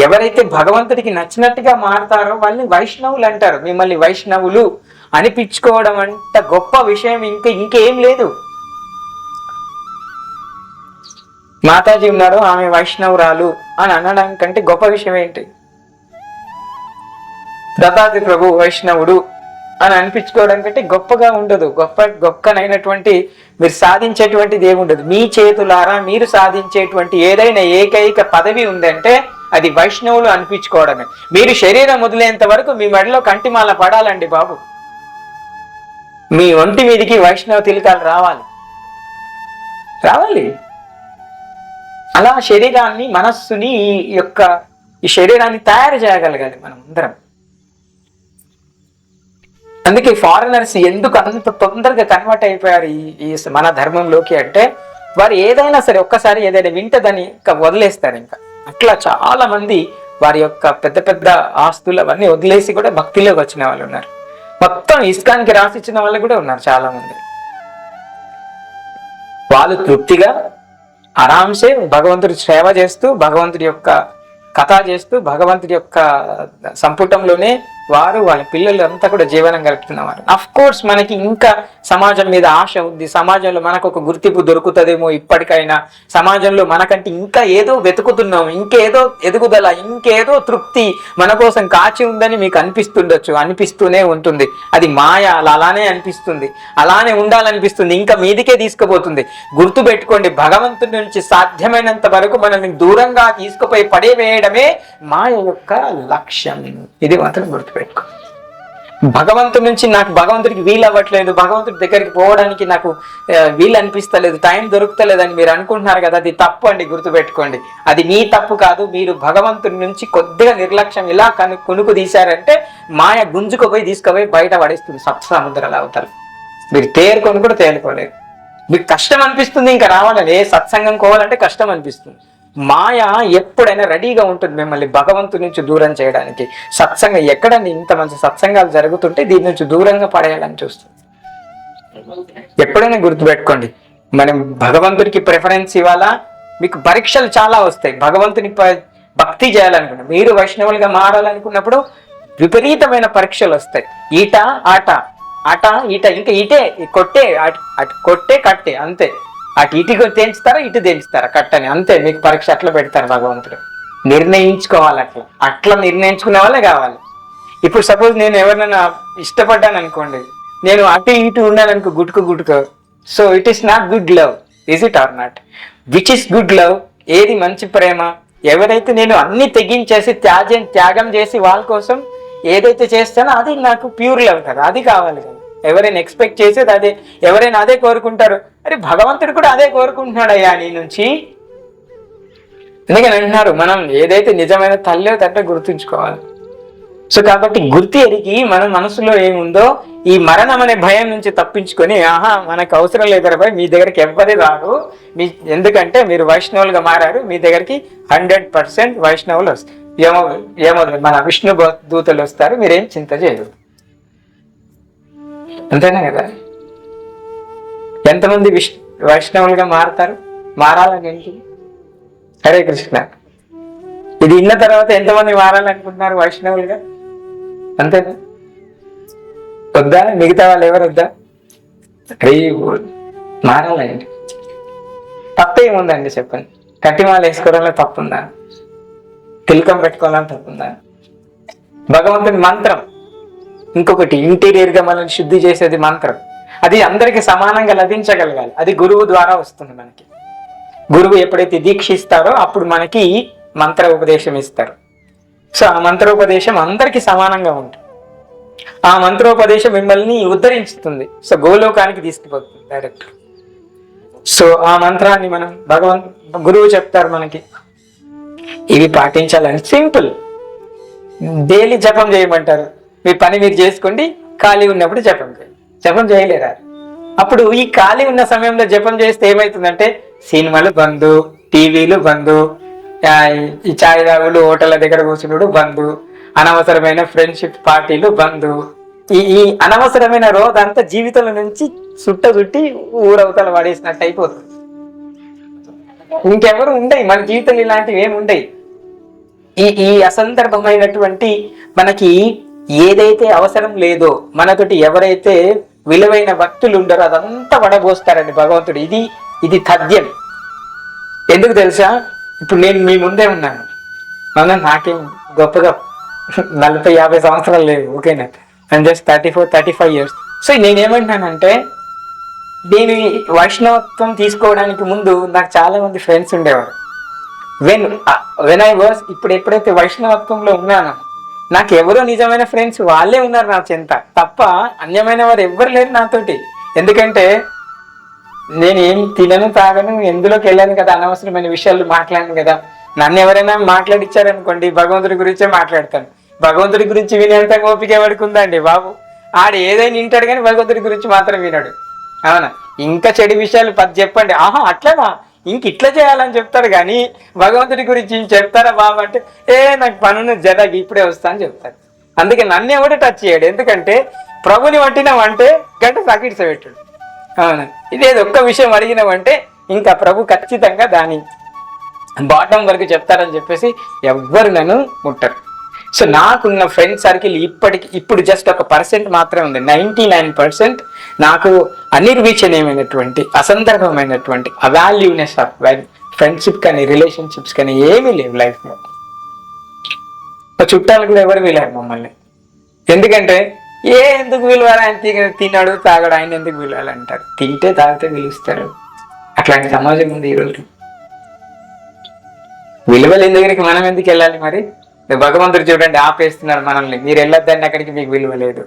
ఎవరైతే భగవంతుడికి నచ్చినట్టుగా మారతారో వాళ్ళని వైష్ణవులు అంటారు. మిమ్మల్ని వైష్ణవులు అనిపించుకోవడం అంత గొప్ప విషయం ఇంకేం లేదు. మాతాజీ ఉన్నారు, ఆమె వైష్ణవురాలు అని అనడానికంటే గొప్ప విషయం ఏంటి? దత్తాత్రి ప్రభు వైష్ణవుడు అని అనిపించుకోవడం కంటే గొప్పగా ఉండదు. గొప్పనైనటువంటి మీరు సాధించేటువంటిది ఏముండదు. మీ చేతులారా మీరు సాధించేటువంటి ఏదైనా ఏకైక పదవి ఉందంటే అది వైష్ణవులు అనిపించుకోవడమే. మీరు శరీరం వదిలేంత వరకు మీ మెడలో కంటిమాల పడాలండి బాబు. మీ ఒంటి మీదికి వైష్ణవ తిలకాలు రావాలి. అలా శరీరాన్ని, మనస్సుని, ఈ శరీరాన్ని తయారు చేయగలగాలి మనం అందరం. అందుకే ఫారినర్స్ ఎందుకు అంత తొందరగా కన్వర్ట్ అయిపోయారు ఈ మన ధర్మంలోకి అంటే, వారు ఏదైనా సరే ఒక్కసారి ఏదైనా వింటదని ఇంకా వదిలేస్తారు. ఇంకా అట్లా చాలా మంది వారి యొక్క పెద్ద పెద్ద ఆస్తులు అవన్నీ వదిలేసి కూడా భక్తిలోకి వచ్చిన వాళ్ళు ఉన్నారు. మొత్తం ఇస్కాన్కి రాసిచ్చిన వాళ్ళు కూడా ఉన్నారు చాలా మంది. వాళ్ళు తృప్తిగా ఆరాంసే భగవంతుడి సేవ చేస్తూ, భగవంతుడి యొక్క కథ చేస్తూ, భగవంతుడి యొక్క సంపుటంలోనే వారు వాళ్ళ పిల్లలు అంతా కూడా జీవనం గడుపుతున్నవారు. అఫ్ కోర్స్ మనకి ఇంకా సమాజం మీద ఆశ ఉంది. సమాజంలో మనకు ఒక గుర్తింపు దొరుకుతుందేమో, ఇప్పటికైనా సమాజంలో మనకంటే ఇంకా ఏదో వెతుకుతున్నాం, ఇంకేదో ఎదుగుదల, ఇంకేదో తృప్తి మన కోసం కాచి ఉందని మీకు అనిపిస్తూనే ఉంటుంది. అది మాయ. అలానే అనిపిస్తుంది, అలానే ఉండాలనిపిస్తుంది, ఇంకా మీదికే తీసుకుపోతుంది. గుర్తు పెట్టుకోండి, భగవంతుడి నుంచి సాధ్యమైనంత వరకు మనల్ని దూరంగా తీసుకుపోయి పడేవేయడమే మాయ యొక్క లక్ష్యం. ఇది మాత్రం గుర్తుపెట్టుకో. భగవంతుడి నుంచి నాకు భగవంతుడికి వీలు అవ్వట్లేదు, భగవంతుడి దగ్గరికి పోవడానికి నాకు వీలు అనిపిస్తలేదు, టైం దొరుకుతలేదని మీరు అనుకుంటున్నారు కదా, అది తప్పు అండి. గుర్తుపెట్టుకోండి, అది మీ తప్పు కాదు. మీరు భగవంతుడి నుంచి కొద్దిగా నిర్లక్ష్యం ఇలా కొనుక్కు తీశారంటే మాయ గుంజుకుపోయి తీసుకుపోయి బయట పడేస్తుంది సప్తసముద్రాల అవతల. మీరు తేరుకొని కూడా తేలుకోలేరు. మీకు కష్టం అనిపిస్తుంది ఇంకా రావాలని. ఏ సత్సంగం కోవాలంటే కష్టం అనిపిస్తుంది. మాయ ఎప్పుడైనా రెడీగా ఉంటుంది మిమ్మల్ని భగవంతుడి నుంచి దూరం చేయడానికి. సత్సంగం ఎక్కడండి ఇంత మంచి సత్సంగాలు జరుగుతుంటే దీని నుంచి దూరంగా పడేయాలని చూస్తుంది. ఎప్పుడైనా గుర్తుపెట్టుకోండి, మనం భగవంతుడికి ప్రిఫరెన్స్ ఇవ్వాలా. మీకు పరీక్షలు చాలా వస్తాయి. భగవంతుని భక్తి చేయాలనుకున్నా, మీరు వైష్ణవులుగా మారాలనుకున్నప్పుడు విపరీతమైన పరీక్షలు వస్తాయి. ఈట ఆట ఈట, ఇంకా ఈటే కొట్టే, అటు కొట్టే కట్టే, అంతే. అటు ఇటు తెంచుతారా, ఇటు తెంచుతారా కట్టని, అంతే. మీకు పరీక్ష అట్లా పెడతారు భగవంతుడు. నిర్ణయించుకోవాలి. అట్లా నిర్ణయించుకునే వాళ్ళే కావాలి. ఇప్పుడు సపోజ్ నేను ఎవరినైనా ఇష్టపడ్డాను అనుకోండి, నేను అటు ఇటు ఉన్నాను అనుకో, గుట్టుకు. So it is not good love. Is it or not? Which is good love? ఏది మంచి ప్రేమ? ఎవరైతే నేను అన్ని తెగించేసి త్యాగం చేసి వాళ్ళ కోసం ఏదైతే చేస్తానో అది నాకు ప్యూర్ లవ్ కదా, అది కావాలి కదా. ఎవరైనా ఎక్స్పెక్ట్ చేసేది అదే, ఎవరైనా అదే కోరుకుంటారు. అరే భగవంతుడు కూడా అదే కోరుకుంటున్నాడు అయ్యా నీ నుంచి. అందుకని అంటున్నారు, మనం ఏదైతే నిజమైన తల్లి తండ్రి గుర్తుంచుకోవాలి. సో కాబట్టి గుర్తు ఎరిగి మన మనసులో ఏముందో ఈ మరణం అనే భయం నుంచి తప్పించుకొని, మనకు అవసరం లేదరా మీ దగ్గరికి ఎవ్వరి రారు, ఎందుకంటే మీరు వైష్ణవులుగా మారారు, మీ దగ్గరికి 100% వైష్ణవులు వస్తారు. ఏమో మన విష్ణు దూతలు వస్తారు, మీరేం చింత చేయరు. అంతేనా కదా? ఎంతమంది వైష్ణవులుగా మారతారు? మారాలని ఏంటి? హరే కృష్ణ. ఇది విన్న తర్వాత ఎంతమంది మారాలనుకుంటున్నారు వైష్ణవులుగా? అంతేనా? వద్దా? మిగతా వాళ్ళు ఎవరు వద్దా? మారాలండి. తప్పేముందండి చెప్పండి? కట్టిమాల వేసుకోవడంలో తప్పుందా? తిలకం పెట్టుకోవాలని తప్పుందా? భగవంతుని మంత్రం. ఇంకొకటి ఇంటీరియర్ గా మనల్ని శుద్ధి చేసేది మంత్రం. అది అందరికి సమానంగా లభించగలగాలి. అది గురువు ద్వారా వస్తుంది మనకి. గురువు ఎప్పుడైతే దీక్షిస్తారో అప్పుడు మనకి మంత్ర ఉపదేశం ఇస్తారు. సో ఆ మంత్రోపదేశం అందరికి సమానంగా ఉంటుంది. ఆ మంత్రోపదేశం మిమ్మల్ని ఉద్ధరించుతుంది. సో గోలోకానికి తీసుకుపోతుంది డైరెక్ట్. సో ఆ మంత్రాన్ని మనం గురువు చెప్తారు మనకి, ఇవి పాటించాలని. సింపుల్. డైలీ జపం చేయమంటారు. మీ పని మీరు చేసుకోండి, ఖాళీ ఉన్నప్పుడు జపం చేయండి. జపం చేయలేరా? అప్పుడు ఈ ఖాళీ ఉన్న సమయంలో జపం చేస్తే ఏమవుతుందంటే సినిమాలు బంద్, టీవీలు బంద్, ఈ చాయ్ తాగులు హోటళ్ళ దగ్గర కూర్చున్నాడు బంద్, అనవసరమైన ఫ్రెండ్షిప్ పార్టీలు బంద్. ఈ అనవసరమైన రోజంతా జీవితంలో నుంచి చుట్టి ఊరవతల పడేసినట్టు అయిపోతుంది. ఇంకెవరు ఉండయి మన జీవితంలో, ఇలాంటివి ఏమి ఉండయి. ఈ అసందర్భమైనటువంటి మనకి ఏదైతే అవసరం లేదో, మనతోటి ఎవరైతే విలువైన భక్తులు ఉండరో అదంతా వడబోస్తారండి భగవంతుడు. ఇది తథ్యం. ఎందుకు తెలుసా? ఇప్పుడు నేను మీ ముందే ఉన్నాను, నాకేం గొప్పగా 40-50 సంవత్సరాలు లేవు, ఓకేనా? And just 34-35 years. సో నేనేమంటున్నానంటే, నేను వైష్ణవత్వం తీసుకోవడానికి ముందు నాకు చాలా మంది ఫ్రెండ్స్ ఉండేవారు. వెన్ ఐ వాస్ ఇప్పుడు ఎప్పుడైతే వైష్ణవత్వంలో ఉన్నానో నాకు ఎవరో నిజమైన ఫ్రెండ్స్ వాళ్ళే ఉన్నారు నా చెంత, తప్ప అన్యమైన వారు ఎవ్వరు లేరు నాతోటి. ఎందుకంటే నేను ఏం తినను తాగను, ఎందులోకి వెళ్ళాను కదా, అనవసరమైన విషయాలు మాట్లాడను కదా. నన్ను ఎవరైనా మాట్లాడిచ్చారనుకోండి భగవంతుడి గురించే మాట్లాడతాను. భగవంతుడి గురించి వినేంత ఓపిక ఎవరికి ఉందండి బాబు? ఆడు ఏదైనా వింటాడు కానీ భగవంతుడి గురించి మాత్రం వినడు. అవునా? ఇంకా చెడు విషయాలు 10 చెప్పండి, అట్లానా ఇంక ఇట్లా చేయాలని చెప్తారు కానీ భగవంతుడి గురించి చెప్తారా బాబు అంటే, నాకు పనున్న జడకి ఇప్పుడే వస్తా అని చెప్తారు. అందుకే నన్ను ఎవడే టచ్ చేయడు. ఎందుకంటే ప్రభుని పట్టినామంటే గంట సాకిడ్స పెట్టాడు. అవునా? ఇదేదో ఒక్క విషయం అడిగినామంటే ఇంకా ప్రభు ఖచ్చితంగా దాని బాటం వరకు చెప్తారని చెప్పేసి ఎవ్వరు నన్ను ముట్టరు. సో నాకున్న ఫ్రెండ్ సర్కిల్ ఇప్పుడు జస్ట్ 1% మాత్రమే ఉంది. 99% నాకు అనిర్వచనీయమైనటువంటి, అసందర్భమైనటువంటి, అవాల్యూనెస్ ఆఫ్ ఫ్రెండ్షిప్ కానీ రిలేషన్షిప్స్ కానీ ఏమీ లేవు లైఫ్లో. చుట్టాలు కూడా ఎవరు వీలారు మమ్మల్ని. ఎందుకంటే ఎందుకు విలువాలి? ఆయన తిన్నాడు తాగాడు, ఆయన ఎందుకు విలువాలంటారు? తింటే తాగితే పిలుస్తారు. అట్లాంటి సమాజం ఉంది ఈరోజు. విలువలేని దగ్గరికి మనం ఎందుకు వెళ్ళాలి మరి? భగవంతుడు చూడండి ఆపేస్తున్నారు మనల్ని, మీరు వెళ్ళొద్దని అక్కడికి, మీకు విలువ లేదు.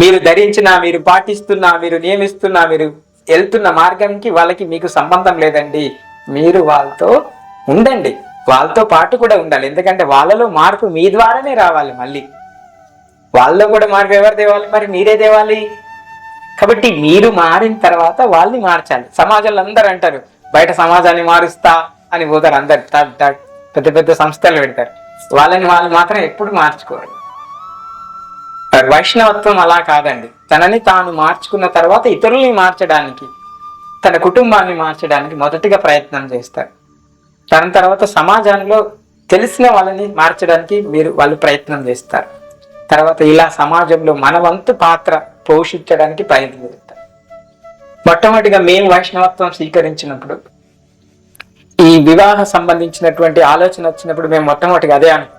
మీరు ధరించినా, మీరు పాటిస్తున్నా, మీరు నియమిస్తున్నా, మీరు వెళ్తున్న మార్గానికి వాళ్ళకి మీకు సంబంధం లేదండి. మీరు వాళ్ళతో ఉండండి, వాళ్ళతో పాటు కూడా ఉండాలి. ఎందుకంటే వాళ్ళలో మార్పు మీ ద్వారానే రావాలి. మళ్ళీ వాళ్ళలో కూడా మార్పు ఎవరు తేవాలి? మరి మీరే తేవాలి. కాబట్టి మీరు మారిన తర్వాత వాళ్ళని మార్చాలి. సమాజంలో అందరూ అంటారు బయట సమాజాన్ని మారుస్తా అని పోతారు అందరు, పెద్ద పెద్ద సంస్థలు పెడతారు. వాళ్ళని వాళ్ళు మాత్రం ఎప్పుడు మార్చుకోరు. వైష్ణవత్వం అలా కాదండి. తనని తాను మార్చుకున్న తర్వాత ఇతరుల్ని మార్చడానికి, తన కుటుంబాన్ని మార్చడానికి మొదటిగా ప్రయత్నం చేస్తారు. తర్వాత సమాజంలో తెలిసిన వాళ్ళని మార్చడానికి వాళ్ళు ప్రయత్నం చేస్తారు. తర్వాత ఇలా సమాజంలో మన వంతు పాత్ర పోషించడానికి ప్రయత్నం చేస్తారు. మొట్టమొదటిగా మేము వైష్ణవత్వం స్వీకరించినప్పుడు, ఈ వివాహ సంబంధించినటువంటి ఆలోచన వచ్చినప్పుడు మేము మొట్టమొదటిగా అదే అనుకున్నాం.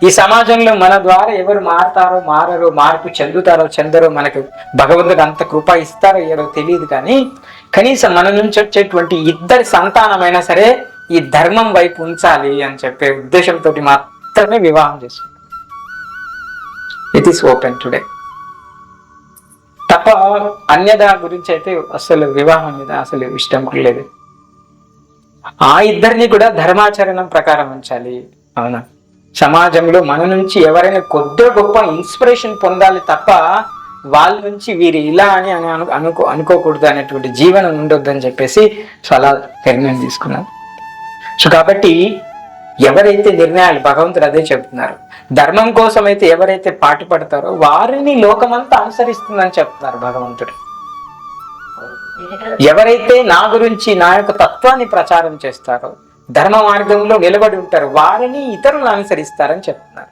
ఈ సమాజంలో మన ద్వారా ఎవరు మారతారో మారరో, మార్పు చెందుతారో చెందరో, మనకు భగవంతుడు అంత కృప ఇస్తారో ఏదో తెలియదు, కానీ కనీసం మన నుంచి వచ్చేటువంటి ఇద్దరి సంతానమైనా సరే ఈ ధర్మం వైపు ఉంచాలి అని చెప్పే ఉద్దేశంతో మాత్రమే వివాహం చేసుకుంటాం. It is open today. తప్ప అన్యదా గురించి అయితే అసలు వివాహం మీద అసలు ఇష్టం లేదు. ఆ ఇద్దరిని కూడా ధర్మాచరణం ప్రకారం ఉంచాలి. అవునా? సమాజంలో మన నుంచి ఎవరైనా కొద్ది గొప్ప ఇన్స్పిరేషన్ పొందాలి తప్ప వాళ్ళ నుంచి వీరు ఇలా అని అనుకోకూడదు అనేటువంటి జీవనం ఉండొద్దని చెప్పేసి చాలా నిర్ణయం తీసుకున్నాను. సో కాబట్టి ఎవరైతే నిర్ణయాలు, భగవంతుడు అదే చెప్తున్నారు, ధర్మం కోసం అయితే ఎవరైతే పాటుపడతారో వారిని లోకమంతా అనుసరిస్తుందని చెప్తున్నారు భగవంతుడు. ఎవరైతే నా గురించి, నా యొక్క తత్వాన్ని ప్రచారం చేస్తారో, ధర్మ మార్గంలో నిలబడి ఉంటారు, వారిని ఇతరులు అనుసరిస్తారని చెప్తున్నారు.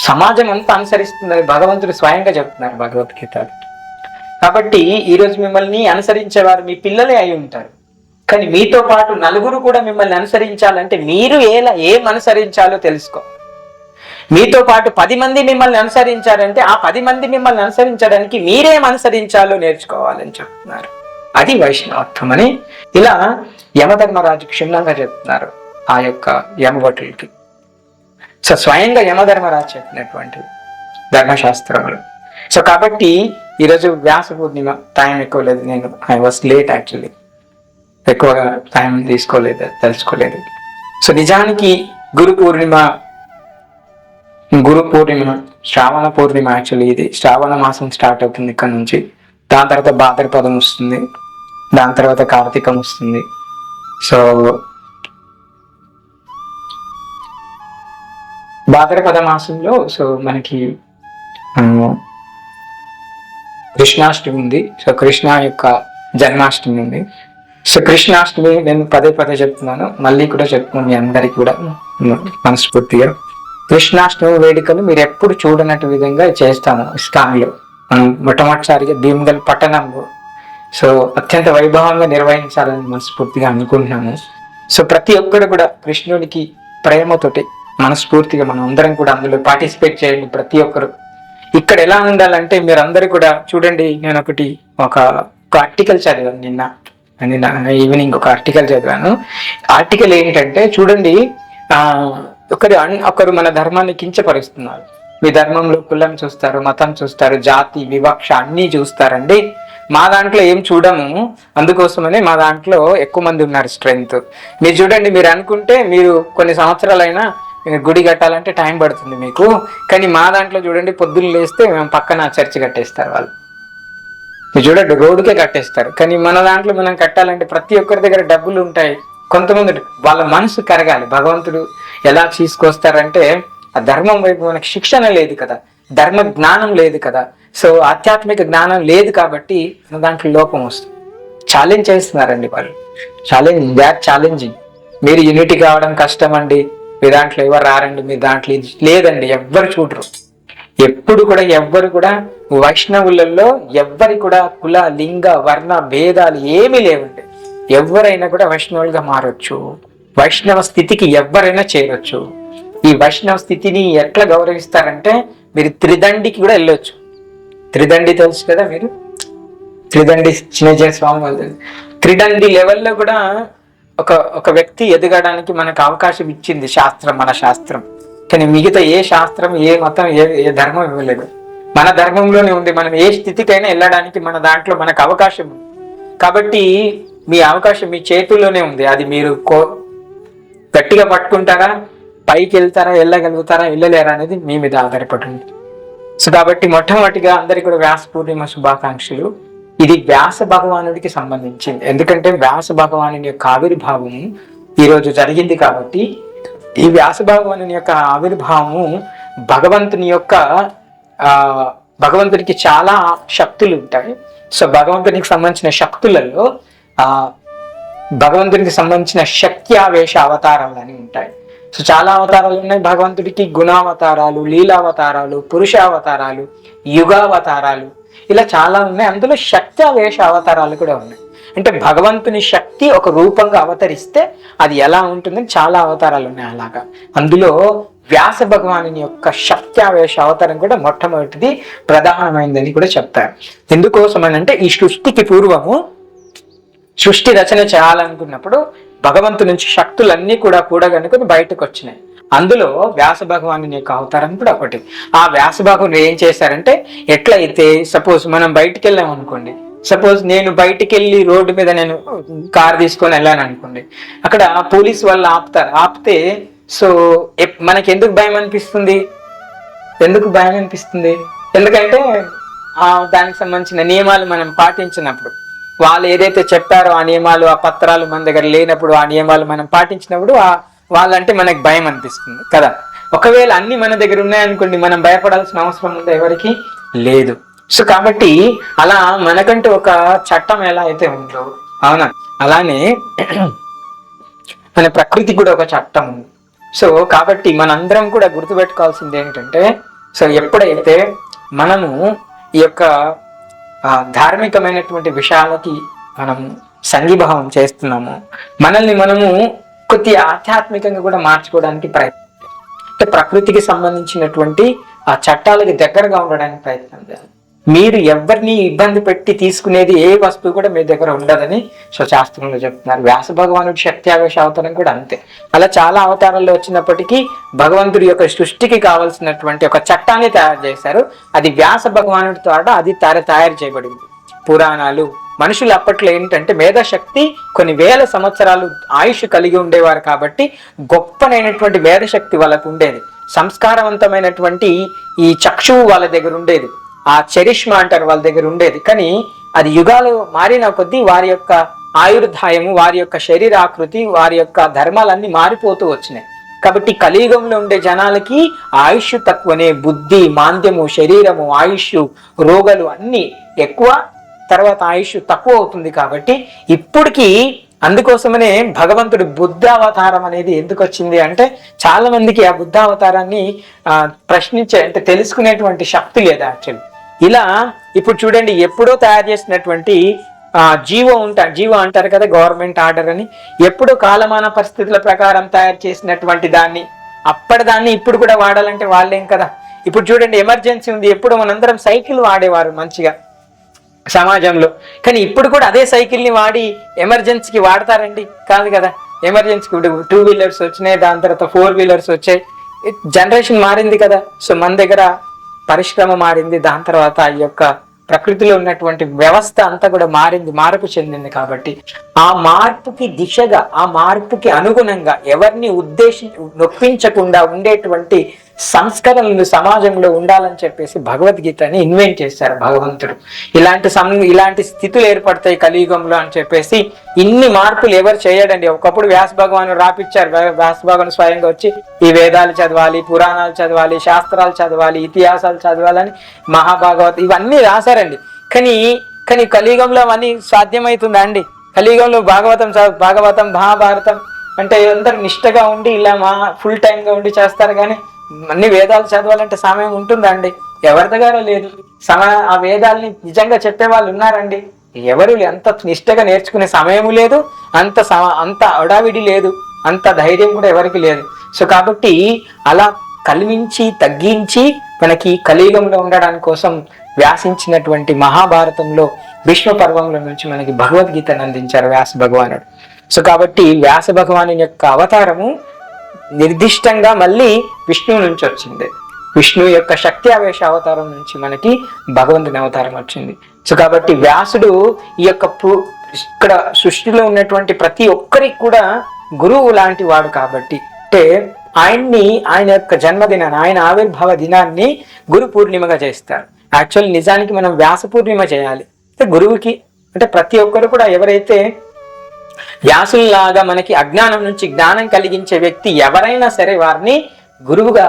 సమాజం అంతా అనుసరిస్తుందని భగవంతుడు స్వయంగా చెప్తున్నారు భగవద్గీత. కాబట్టి ఈరోజు మిమ్మల్ని అనుసరించేవారు మీ పిల్లలే అయి ఉంటారు. కానీ మీతో పాటు నలుగురు కూడా మిమ్మల్ని అనుసరించాలంటే మీరు ఏం అనుసరించాలో తెలుసుకో. మీతో పాటు 10 మంది మిమ్మల్ని అనుసరించారంటే ఆ 10 మంది మిమ్మల్ని అనుసరించడానికి మీరేం అనుసరించాలో నేర్చుకోవాలని చెప్తున్నారు. అది వైష్ణవత్వం అని ఇలా యమధర్మరాజు క్షుణ్ణంగా చెప్తున్నారు ఆ యొక్క యమభటులకి. సో స్వయంగా యమధర్మరాజు చెప్పినటువంటి ధర్మశాస్త్రములు. సో కాబట్టి ఈరోజు వ్యాస పూర్ణిమ, టైం ఎక్కువ లేదు, నేను ఐ వాస్ లేట్ యాక్చువల్లీ, ఎక్కువగా టైం తీసుకోలేదు, తెలుసుకోలేదు. సో నిజానికి గురు పూర్ణిమ శ్రావణ పూర్ణిమ, యాక్చువల్లీ ఇది శ్రావణ మాసం స్టార్ట్ అవుతుంది ఇక్కడ నుంచి. దాని తర్వాత భాద్రపదం వస్తుంది, దాని తర్వాత కార్తీకం వస్తుంది. సో భాద్రపద మాసంలో సో మనకి కృష్ణాష్టమి ఉంది. సో కృష్ణ యొక్క జన్మాష్టమి ఉంది. సో కృష్ణాష్టమి నేను పదే చెప్తున్నాను, మళ్ళీ కూడా చెప్తున్నాను మీ అందరికి కూడా మనస్ఫూర్తిగా. కృష్ణాష్టమి వేడుకలు మీరు ఎప్పుడు చూడనట్టు విధంగా చేస్తాము ఇస్కాన్లో. మనం మొట్టమొదటిసారిగా భీమగల్ పట్టణంలో సో అత్యంత వైభవంగా నిర్వహించాలని మనస్ఫూర్తిగా అనుకుంటున్నాము. సో ప్రతి ఒక్కరు కూడా కృష్ణుడికి ప్రేమతోటి మనస్ఫూర్తిగా మనం అందరం కూడా అందులో పార్టిసిపేట్ చేయండి. ప్రతి ఒక్కరు ఇక్కడ ఎలా ఉండాలంటే మీరందరూ కూడా చూడండి. నేను ఒక ఆర్టికల్ చదివాను నిన్న ఈవినింగ్, ఒక ఆర్టికల్ చదివాను. ఆర్టికల్ ఏంటంటే చూడండి, ఒకరు మన ధర్మాన్ని కించపరుస్తున్నారు. మీ ధర్మంలో కులం చూస్తారు, మతం చూస్తారు, జాతి వివక్ష అన్నీ చూస్తారండి. మా దాంట్లో ఏం చూడము, అందుకోసమనే మా దాంట్లో ఎక్కువ మంది ఉన్నారు స్ట్రెంగ్త్. మీరు చూడండి, మీరు అనుకుంటే మీరు కొన్ని సంవత్సరాలైనా గుడి కట్టాలంటే టైం పడుతుంది మీకు, కానీ మా దాంట్లో చూడండి పొద్దున్న లేస్తే మేము పక్కన చర్చి కట్టేస్తారు వాళ్ళు. మీరు చూడండి రోడ్డుకే కట్టేస్తారు. కానీ మన దాంట్లో మనం కట్టాలంటే ప్రతి ఒక్కరి దగ్గర డబ్బులు ఉంటాయి. కొంతమంది వాళ్ళ మనసు కరగాలి. భగవంతుడు ఎలా తీసుకొస్తారంటే ఆ ధర్మం వైపు మనకి శిక్షణ లేదు కదా, ధర్మ జ్ఞానం లేదు కదా. సో ఆధ్యాత్మిక జ్ఞానం లేదు కాబట్టి మన దాంట్లో లోపం వస్తుంది. ఛాలెంజ్ చేస్తున్నారండి వాళ్ళు, ఛాలెంజింగ్. మీరు యూనిటీ కావడం కష్టం అండి, మీ దాంట్లో ఎవరు రారండి, మీ దాంట్లో లేదండి, ఎవ్వరు చూడరు. ఎప్పుడు కూడా ఎవ్వరు కూడా వైష్ణవులలో ఎవ్వరి కూడా కుల లింగ వర్ణ భేదాలు ఏమీ లేవండి. ఎవరైనా కూడా వైష్ణవులుగా మారొచ్చు, వైష్ణవ స్థితికి ఎవరైనా చేరొచ్చు. ఈ వైష్ణవ స్థితిని ఎట్లా గౌరవిస్తారంటే మీరు త్రిదండికి కూడా వెళ్ళొచ్చు. త్రిదండి తెలుసు కదా మీరు, త్రిదండి చిన్నజయ స్వామి వాళ్ళు. త్రిదండి లెవెల్లో కూడా ఒక వ్యక్తి ఎదగడానికి మనకు అవకాశం ఇచ్చింది శాస్త్రం, మన శాస్త్రం. కానీ మిగతా ఏ శాస్త్రం, ఏ మతం, ఏ ధర్మం ఇవ్వలేదు. మన ధర్మంలోనే ఉంది. మనం ఏ స్థితికైనా వెళ్ళడానికి మన దాంట్లో మనకు అవకాశం ఉంది. కాబట్టి మీ అవకాశం మీ చేతుల్లోనే ఉంది. అది మీరు గట్టిగా పట్టుకుంటారా, పైకి వెళ్తారా, వెళ్ళగలుగుతారా, వెళ్ళలేరా అనేది మీ మీద ఆధారపడి ఉంది. సో కాబట్టి మొట్టమొదటిగా అందరికీ కూడా వ్యాస పూర్ణిమ శుభాకాంక్షలు. ఇది వ్యాస భగవానుడికి సంబంధించింది. ఎందుకంటే వ్యాస భగవాను యొక్క ఆవిర్భావం ఈరోజు జరిగింది కాబట్టి ఈ వ్యాస భగవాను యొక్క ఆవిర్భావము భగవంతుడికి చాలా శక్తులు ఉంటాయి. సో భగవంతునికి సంబంధించిన శక్తులలో భగవంతునికి సంబంధించిన శక్తి ఆవేశ అవతారాలు అని ఉంటాయి. సో చాలా అవతారాలు ఉన్నాయి భగవంతుడికి. గుణావతారాలు, లీలావతారాలు, పురుషావతారాలు, యుగావతారాలు, ఇలా చాలా ఉన్నాయి. అందులో శక్తి ఆవేశ అవతారాలు కూడా ఉన్నాయి. అంటే భగవంతుని శక్తి ఒక రూపంగా అవతరిస్తే అది ఎలా ఉంటుందని చాలా అవతారాలు ఉన్నాయి. అలాగా అందులో వ్యాస భగవాను యొక్క శక్తి ఆవేశ అవతారం కూడా మొట్టమొదటిది ప్రధానమైందని కూడా చెప్తారు. ఎందుకోసం అని అంటే ఈ సృష్టికి పూర్వము సృష్టి రచన చేయాలనుకున్నప్పుడు భగవంతు నుంచి శక్తులన్నీ కూడా కూడగనుకొని బయటకు వచ్చినాయి. అందులో వ్యాస భగవాను యొక్క అవతారం కూడా ఒకటి. ఆ వ్యాస భగవాను ఏం చేశారంటే, ఎట్లయితే సపోజ్ మనం బయటికి వెళ్ళాం అనుకోండి, సపోజ్ నేను బయటికి వెళ్ళి రోడ్డు మీద నేను కార్ తీసుకొని వెళ్ళాను అనుకోండి, అక్కడ పోలీసు వాళ్ళు ఆపితే సో మనకి ఎందుకు భయం అనిపిస్తుంది? ఎందుకంటే దానికి సంబంధించిన నియమాలు మనం పాటించినప్పుడు, వాళ్ళు ఏదైతే చెప్పారో ఆ నియమాలు, ఆ పత్రాలు మన దగ్గర లేనప్పుడు ఆ నియమాలు మనం పాటించినప్పుడు వాళ్ళంటే మనకు భయం అనిపిస్తుంది కదా. ఒకవేళ అన్ని మన దగ్గర ఉన్నాయనుకోండి, మనం భయపడాల్సిన అవసరం ఉందా? ఎవరికి లేదు. సో కాబట్టి అలా మనకంటూ ఒక చట్టం ఎలా అయితే ఉందో, అవునా, అలానే మన ప్రకృతి కూడా ఒక చట్టం ఉంది. సో కాబట్టి మనందరం కూడా గుర్తుపెట్టుకోవాల్సింది ఏంటంటే, సో ఎప్పుడైతే మనము ఈ యొక్క ధార్మికమైనటువంటి విషయాలకి మనము సంఘీభావం చేస్తున్నాము, మనల్ని మనము కొద్ది ఆధ్యాత్మికంగా కూడా మార్చుకోవడానికి ప్రయత్నం. అంటే ప్రకృతికి సంబంధించినటువంటి ఆ చట్టాలకి దగ్గరగా ఉండడానికి ప్రయత్నం చేయాలి. మీరు ఎవరిని ఇబ్బంది పెట్టి తీసుకునేది ఏ వస్తువు కూడా మీ దగ్గర ఉండదని శాస్త్రంలో చెప్తున్నారు. వ్యాస భగవానుడి శక్త్యావేశ అవతారం కూడా అంతే. అలా చాలా అవతారాల్లో వచ్చినప్పటికీ భగవంతుడి యొక్క సృష్టికి కావలసినటువంటి ఒక చట్టాన్ని తయారు చేశారు. అది వ్యాస భగవానుడి ద్వారా అది తయారు చేయబడింది. పురాణాలు, మనుషులు అప్పట్లో ఏంటంటే మేధాశక్తి కొన్ని వేల సంవత్సరాలు ఆయుష్ కలిగి ఉండేవారు కాబట్టి గొప్పనైనటువంటి మేధాశక్తి వాళ్ళకు ఉండేది. సంస్కారవంతమైనటువంటి ఈ చక్షువు వాళ్ళ దగ్గర ఉండేది, ఆ చరిష్మా అంటారు వాళ్ళ దగ్గర ఉండేది. కానీ అది యుగాలు మారిన కొద్దీ వారి యొక్క ఆయుర్దాయము, వారి యొక్క శరీరాకృతి, వారి యొక్క ధర్మాలన్నీ మారిపోతూ వచ్చినాయి. కాబట్టి కలియుగంలో ఉండే జనాలకి ఆయుష్ తక్కువనే, బుద్ధి, మాంద్యము, శరీరము, ఆయుష్, రోగాలు అన్ని ఎక్కువ, తర్వాత ఆయుష్ తక్కువ అవుతుంది. కాబట్టి ఇప్పటికీ అందుకోసమనే భగవంతుడి బుద్ధావతారం అనేది ఎందుకు వచ్చింది అంటే చాలా మందికి ఆ బుద్ధావతారాన్ని ప్రశ్నించే అంటే తెలుసుకునేటువంటి శక్తి లేదు యాక్చువల్లీ. ఇలా ఇప్పుడు చూడండి, ఎప్పుడో తయారు చేసినటువంటి జీవో అంటారు కదా, గవర్నమెంట్ ఆర్డర్ అని, ఎప్పుడో కాలమాన పరిస్థితుల ప్రకారం తయారు చేసినటువంటి దాన్ని అప్పటిదాన్ని ఇప్పుడు కూడా వాడాలంటే వాళ్ళేం కదా. ఇప్పుడు చూడండి, ఎమర్జెన్సీ ఉంది, ఎప్పుడు మనందరం సైకిల్ వాడేవారు మంచిగా సమాజంలో, కానీ ఇప్పుడు కూడా అదే సైకిల్ని వాడి ఎమర్జెన్సీకి వాడతారండి? కాదు కదా. ఎమర్జెన్సీకి 2 వీలర్స్ వచ్చినాయి, దాని తర్వాత 4 వీలర్స్ వచ్చాయి, జనరేషన్ మారింది కదా. సో మన దగ్గర పరిశ్రమ మారింది, దాని తర్వాత ఈ యొక్క ప్రకృతిలో ఉన్నటువంటి వ్యవస్థ అంతా కూడా మార్పు చెందింది. కాబట్టి ఆ మార్పుకి దిశగా, ఆ మార్పుకి అనుగుణంగా ఎవరిని నొప్పించకుండా ఉండేటువంటి సంస్కరణలు సమాజంలో ఉండాలని చెప్పేసి భగవద్గీతని ఇన్వెంట్ చేశారు భగవంతుడు. ఇలాంటి స్థితులు ఏర్పడతాయి కలియుగంలో అని చెప్పేసి ఇన్ని మార్పులు ఎవరు చేయడండి. ఒకప్పుడు వ్యాస భగవాను రాపిచ్చారు. వ్యాస భగవాను స్వయంగా వచ్చి ఈ వేదాలు చదవాలి, పురాణాలు చదవాలి, శాస్త్రాలు చదవాలి, ఇతిహాసాలు చదవాలని మహాభాగవత్ ఇవన్నీ రాశారండి. కానీ కలియుగంలో అవన్నీ సాధ్యమవుతుందా అండి? కలియుగంలో భాగవతం మహాభారతం అంటే అందరు నిష్టగా ఉండి ఇలా ఫుల్ టైమ్ గా ఉండి చేస్తారు, కానీ అన్ని వేదాలు చదవాలంటే సమయం ఉంటుందా అండి? ఎవరి దగ్గర లేదు సమయం. ఆ వేదాలని నిజంగా చెప్పే వాళ్ళు ఉన్నారండి? ఎవరు? అంత నిష్టగా నేర్చుకునే సమయము లేదు, అంత అడావిడి లేదు, అంత ధైర్యం కూడా ఎవరికి లేదు. సో కాబట్టి అలా కలిమించి తగ్గించి మనకి కలియుగంలో ఉండడానికి కోసం వ్యాసించినటువంటి మహాభారతంలో భీష్మ పర్వంలో నుంచి మనకి భగవద్గీతను అందించారు వ్యాస భగవానుడు. సో కాబట్టి వ్యాస భగవాను యొక్క అవతారము నిర్దిష్టంగా మళ్ళీ విష్ణువు నుంచి వచ్చింది. విష్ణు యొక్క శక్తి ఆవేశ అవతారం నుంచి మనకి భగవంతుని అవతారం వచ్చింది. సో కాబట్టి వ్యాసుడు ఈ యొక్క ఇక్కడ సృష్టిలో ఉన్నటువంటి ప్రతి ఒక్కరికి కూడా గురువు లాంటి వాడు. కాబట్టి అంటే ఆయన యొక్క జన్మదినాన్ని, ఆయన ఆవిర్భావ దినాన్ని గురు పూర్ణిమగా చేస్తారు. యాక్చువల్ నిజానికి మనం వ్యాస పూర్ణిమ చేయాలి. అంటే గురువుకి అంటే ప్రతి ఒక్కరు కూడా ఎవరైతే వ్యాసుల్లాగా మనకి అజ్ఞానం నుంచి జ్ఞానం కలిగించే వ్యక్తి ఎవరైనా సరే వారిని గురువుగా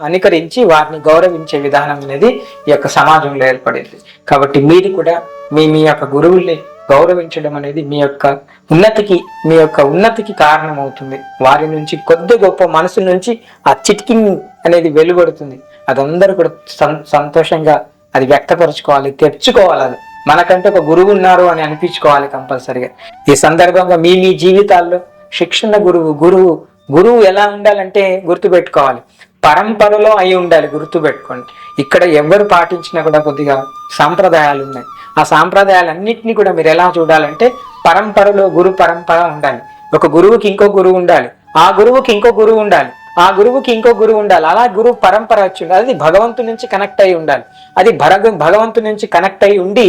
అనుకరించి వారిని గౌరవించే విధానం అనేది ఈ యొక్క సమాజంలో ఏర్పడింది. కాబట్టి మీరు కూడా మీ యొక్క గురువుల్ని గౌరవించడం అనేది మీ యొక్క ఉన్నతికి కారణం అవుతుంది. వారి నుంచి కొద్ది గొప్ప మనసు నుంచి ఆ చిట్కింగ్ అనేది వెలువడుతుంది. అదందరూ కూడా సంతోషంగా అది వ్యక్తపరచుకోవాలి, తెచ్చుకోవాలి. అది మనకంటే ఒక గురువు ఉన్నారు అని అనిపించుకోవాలి కంపల్సరిగా. ఈ సందర్భంగా మీ జీవితాల్లో శిక్షణ గురువు ఎలా ఉండాలంటే గుర్తుపెట్టుకోవాలి, పరంపరలో అయి ఉండాలి. గుర్తుపెట్టుకోండి, ఇక్కడ ఎవరు పాటించినా కూడా కొద్దిగా సాంప్రదాయాలు ఉన్నాయి. ఆ సాంప్రదాయాలన్నింటినీ కూడా మీరు ఎలా చూడాలంటే పరంపరలో గురు పరంపర ఉండాలి. ఒక గురువుకి ఇంకో గురువు ఉండాలి, ఆ గురువుకి ఇంకో గురువు ఉండాలి, ఆ గురువుకి ఇంకో గురువు ఉండాలి. అలా గురువు పరంపర వచ్చి ఉండాలి. అది భగవంతుడి నుంచి కనెక్ట్ అయి ఉండాలి. అది భగవంతుడి నుంచి కనెక్ట్ అయి ఉండి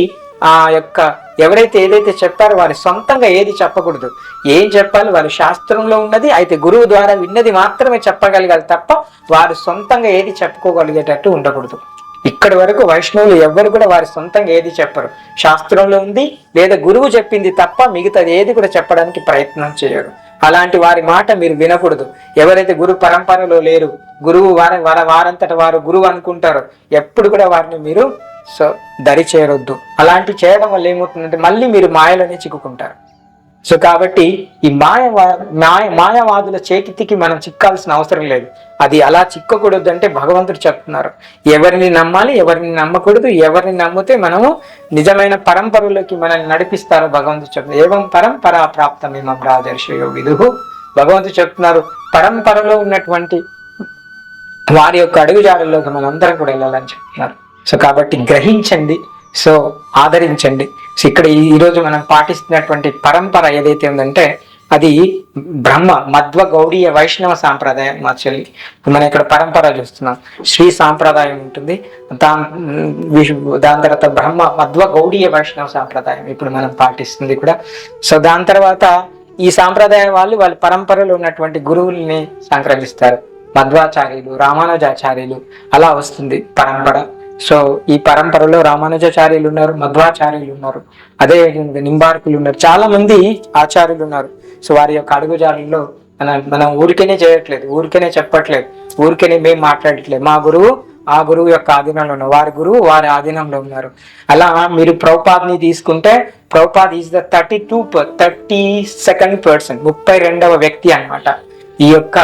ఆ యొక్క ఎవరైతే ఏదైతే చెప్పారో వారి సొంతంగా ఏది చెప్పకూడదు. ఏం చెప్పాలి వారి శాస్త్రంలో ఉన్నది అయితే గురువు ద్వారా విన్నది మాత్రమే చెప్పగలగాలి తప్ప వారు సొంతంగా ఏది చెప్పుకోగలిగేటట్టు ఉండకూడదు. ఇక్కడి వరకు వైష్ణవులు ఎవ్వరు కూడా వారి సొంతంగా ఏది చెప్పరు. శాస్త్రంలో ఉంది లేదా గురువు చెప్పింది తప్ప మిగతాది ఏది కూడా చెప్పడానికి ప్రయత్నం చేయరు. అలాంటి వారి మాట మీరు వినకూడదు. ఎవరైతే గురు పరంపరలో లేరు, గురువు వారంతట వారు గురువు అనుకుంటారో ఎప్పుడు కూడా వారిని మీరు దరి చేరొద్దు. అలాంటి చేయడం వల్ల ఏమవుతుందంటే మళ్ళీ మీరు మాయలోనే చిక్కుకుంటారు. సో కాబట్టి ఈ మాయవాదుల చేతికి మనం చిక్కాల్సిన అవసరం లేదు. అది అలా చిక్కకూడదు అంటే భగవంతుడు చెప్తున్నారు, ఎవరిని నమ్మాలి, ఎవరిని నమ్మకూడదు. ఎవరిని నమ్మితే మనము నిజమైన పరంపరలోకి మనల్ని నడిపిస్తారు. భగవంతుడు చెప్తున్నారు, ఏవం పరంపరా ప్రాప్తమేమ బ్రాదర్శయో విదుహు. భగవంతుడు చెప్తున్నారు, పరంపరలో ఉన్నటువంటి వారి యొక్క అడుగుజాడల్లోకి మనందరం కూడా వెళ్ళాలని చెప్తున్నారు. సో కాబట్టి గ్రహించండి, సో ఆదరించండి. సో ఇక్కడ ఈరోజు మనం పాటిస్తున్నటువంటి పరంపర ఏదైతే ఉందంటే అది బ్రహ్మ మధ్వ గౌడీయ వైష్ణవ సాంప్రదాయం. మా చెల్లి మనం ఇక్కడ పరంపర చూస్తున్నాం. శ్రీ సాంప్రదాయం ఉంటుంది, దాని తర్వాత బ్రహ్మ మధ్వ గౌడీయ వైష్ణవ సాంప్రదాయం ఇప్పుడు మనం పాటిస్తుంది కూడా. సో దాని తర్వాత ఈ సాంప్రదాయం వాళ్ళ పరంపరలో ఉన్నటువంటి గురువుల్ని సంక్రమిస్తారు. మధ్వాచార్యులు, రామానుజాచార్యులు అలా వస్తుంది పరంపర. సో ఈ పరంపరలో రామానుజాచార్యులు ఉన్నారు, మధ్వాచార్యులు ఉన్నారు, అదే నింబార్కులు ఉన్నారు, చాలా మంది ఆచార్యులు ఉన్నారు. సో వారి యొక్క అడుగుజాడల్లో మనం ఊరికేనే చేయట్లేదు, ఊరికేనే చెప్పట్లేదు, ఊరికేనే మేము మాట్లాడట్లేదు. మా గురువు ఆ గురువు యొక్క ఆధీనంలో ఉన్నారు, వారి గురువు వారి ఆధీనంలో ఉన్నారు. అలా మీరు ప్రభుపాద్ని తీసుకుంటే Prabhupad is the 32nd person, 32వ వ్యక్తి అన్నమాట. ఈ యొక్క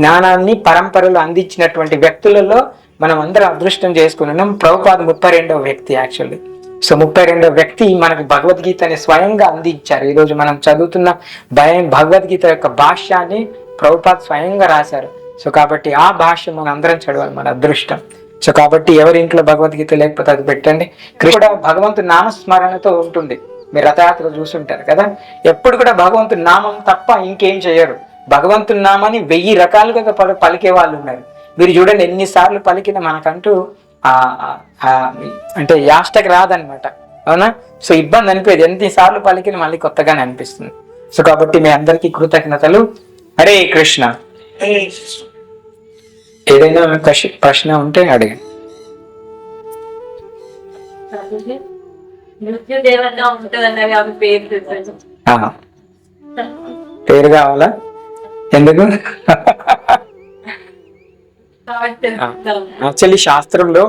జ్ఞానాన్ని పరంపరలో అందించినటువంటి వ్యక్తులలో మనం అందరం అదృష్టం చేసుకున్నాం. ప్రభుపాద్ 32వ వ్యక్తి యాక్చువల్లీ. సో 32వ వ్యక్తి మనకు భగవద్గీతని స్వయంగా అందించారు. ఈరోజు మనం చదువుతున్న భగవద్గీత యొక్క భాష్యాన్ని ప్రభుపాద్ స్వయంగా రాశారు. సో కాబట్టి ఆ భాష్యం మనం అందరం చదవాలి, మన అదృష్టం. సో కాబట్టి ఎవరి ఇంట్లో భగవద్గీత లేకపోతే అది పెట్టండి. కృష్ణుడు భగవంతుడి నామస్మరణతో ఉంటుంది. మీరు రథయాత్ర చూసుంటారు కదా, ఎప్పుడు కూడా భగవంతుడి నామం తప్ప ఇంకేం చేయరు. భగవంతుడి నామాన్ని 1000 రకాలుగా పలికే వాళ్ళు ఉన్నారు. మీరు చూడండి ఎన్నిసార్లు పలికిన మనకంటూ అంటే యాష్టకి రాదనమాట, అవునా? సో ఇబ్బంది అనిపేది, ఎన్నిసార్లు పలికిన మళ్ళీ కొత్తగానే అనిపిస్తుంది. సో కాబట్టి మీ అందరికీ కృతజ్ఞతలు. హరే కృష్ణ. ఏదైనా ప్రశ్న ఉంటే అడిగి. పేరు కావాలా? ఎందుకు? యాక్చువల్లీ శాస్త్రంలో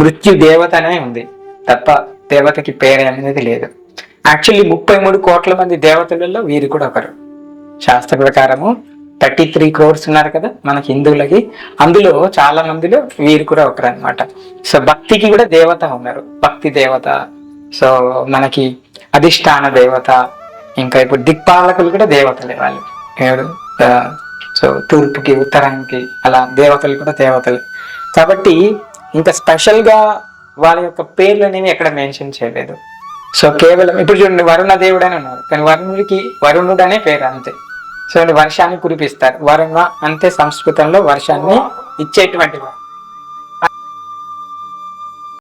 మృత్యు దేవత అనే ఉంది తప్ప దేవతకి పేరు అనేది లేదు. యాక్చువల్లీ 33 కోట్ల మంది దేవతలలో వీరు కూడా ఒకరు. శాస్త్ర ప్రకారము 33 crores ఉన్నారు కదా మనకి హిందువులకి, అందులో చాలా మందిలో వీరు కూడా ఒకరు అనమాట. సో భక్తికి కూడా దేవత ఉన్నారు, భక్తి దేవత. సో మనకి అధిష్టాన దేవత, ఇంకా ఇప్పుడు దిక్పాలకులు కూడా దేవతలే వాళ్ళు. సో తూర్పుకి ఉత్తరానికి అలా దేవతలు కూడా దేవతలు. కాబట్టి ఇంకా స్పెషల్ గా వాళ్ళ యొక్క పేర్లు అనేవి ఎక్కడ మెన్షన్ చేయలేదు. సో కేవలం ఇప్పుడు చూడండి వరుణ దేవుడు అని ఉన్నారు, కానీ వరుణుడికి వరుణుడు అనే పేరు అంతే. సో వర్షాన్ని కురిపిస్తారు, వరుణ అంటే సంస్కృతంలో వర్షాన్ని ఇచ్చేటువంటి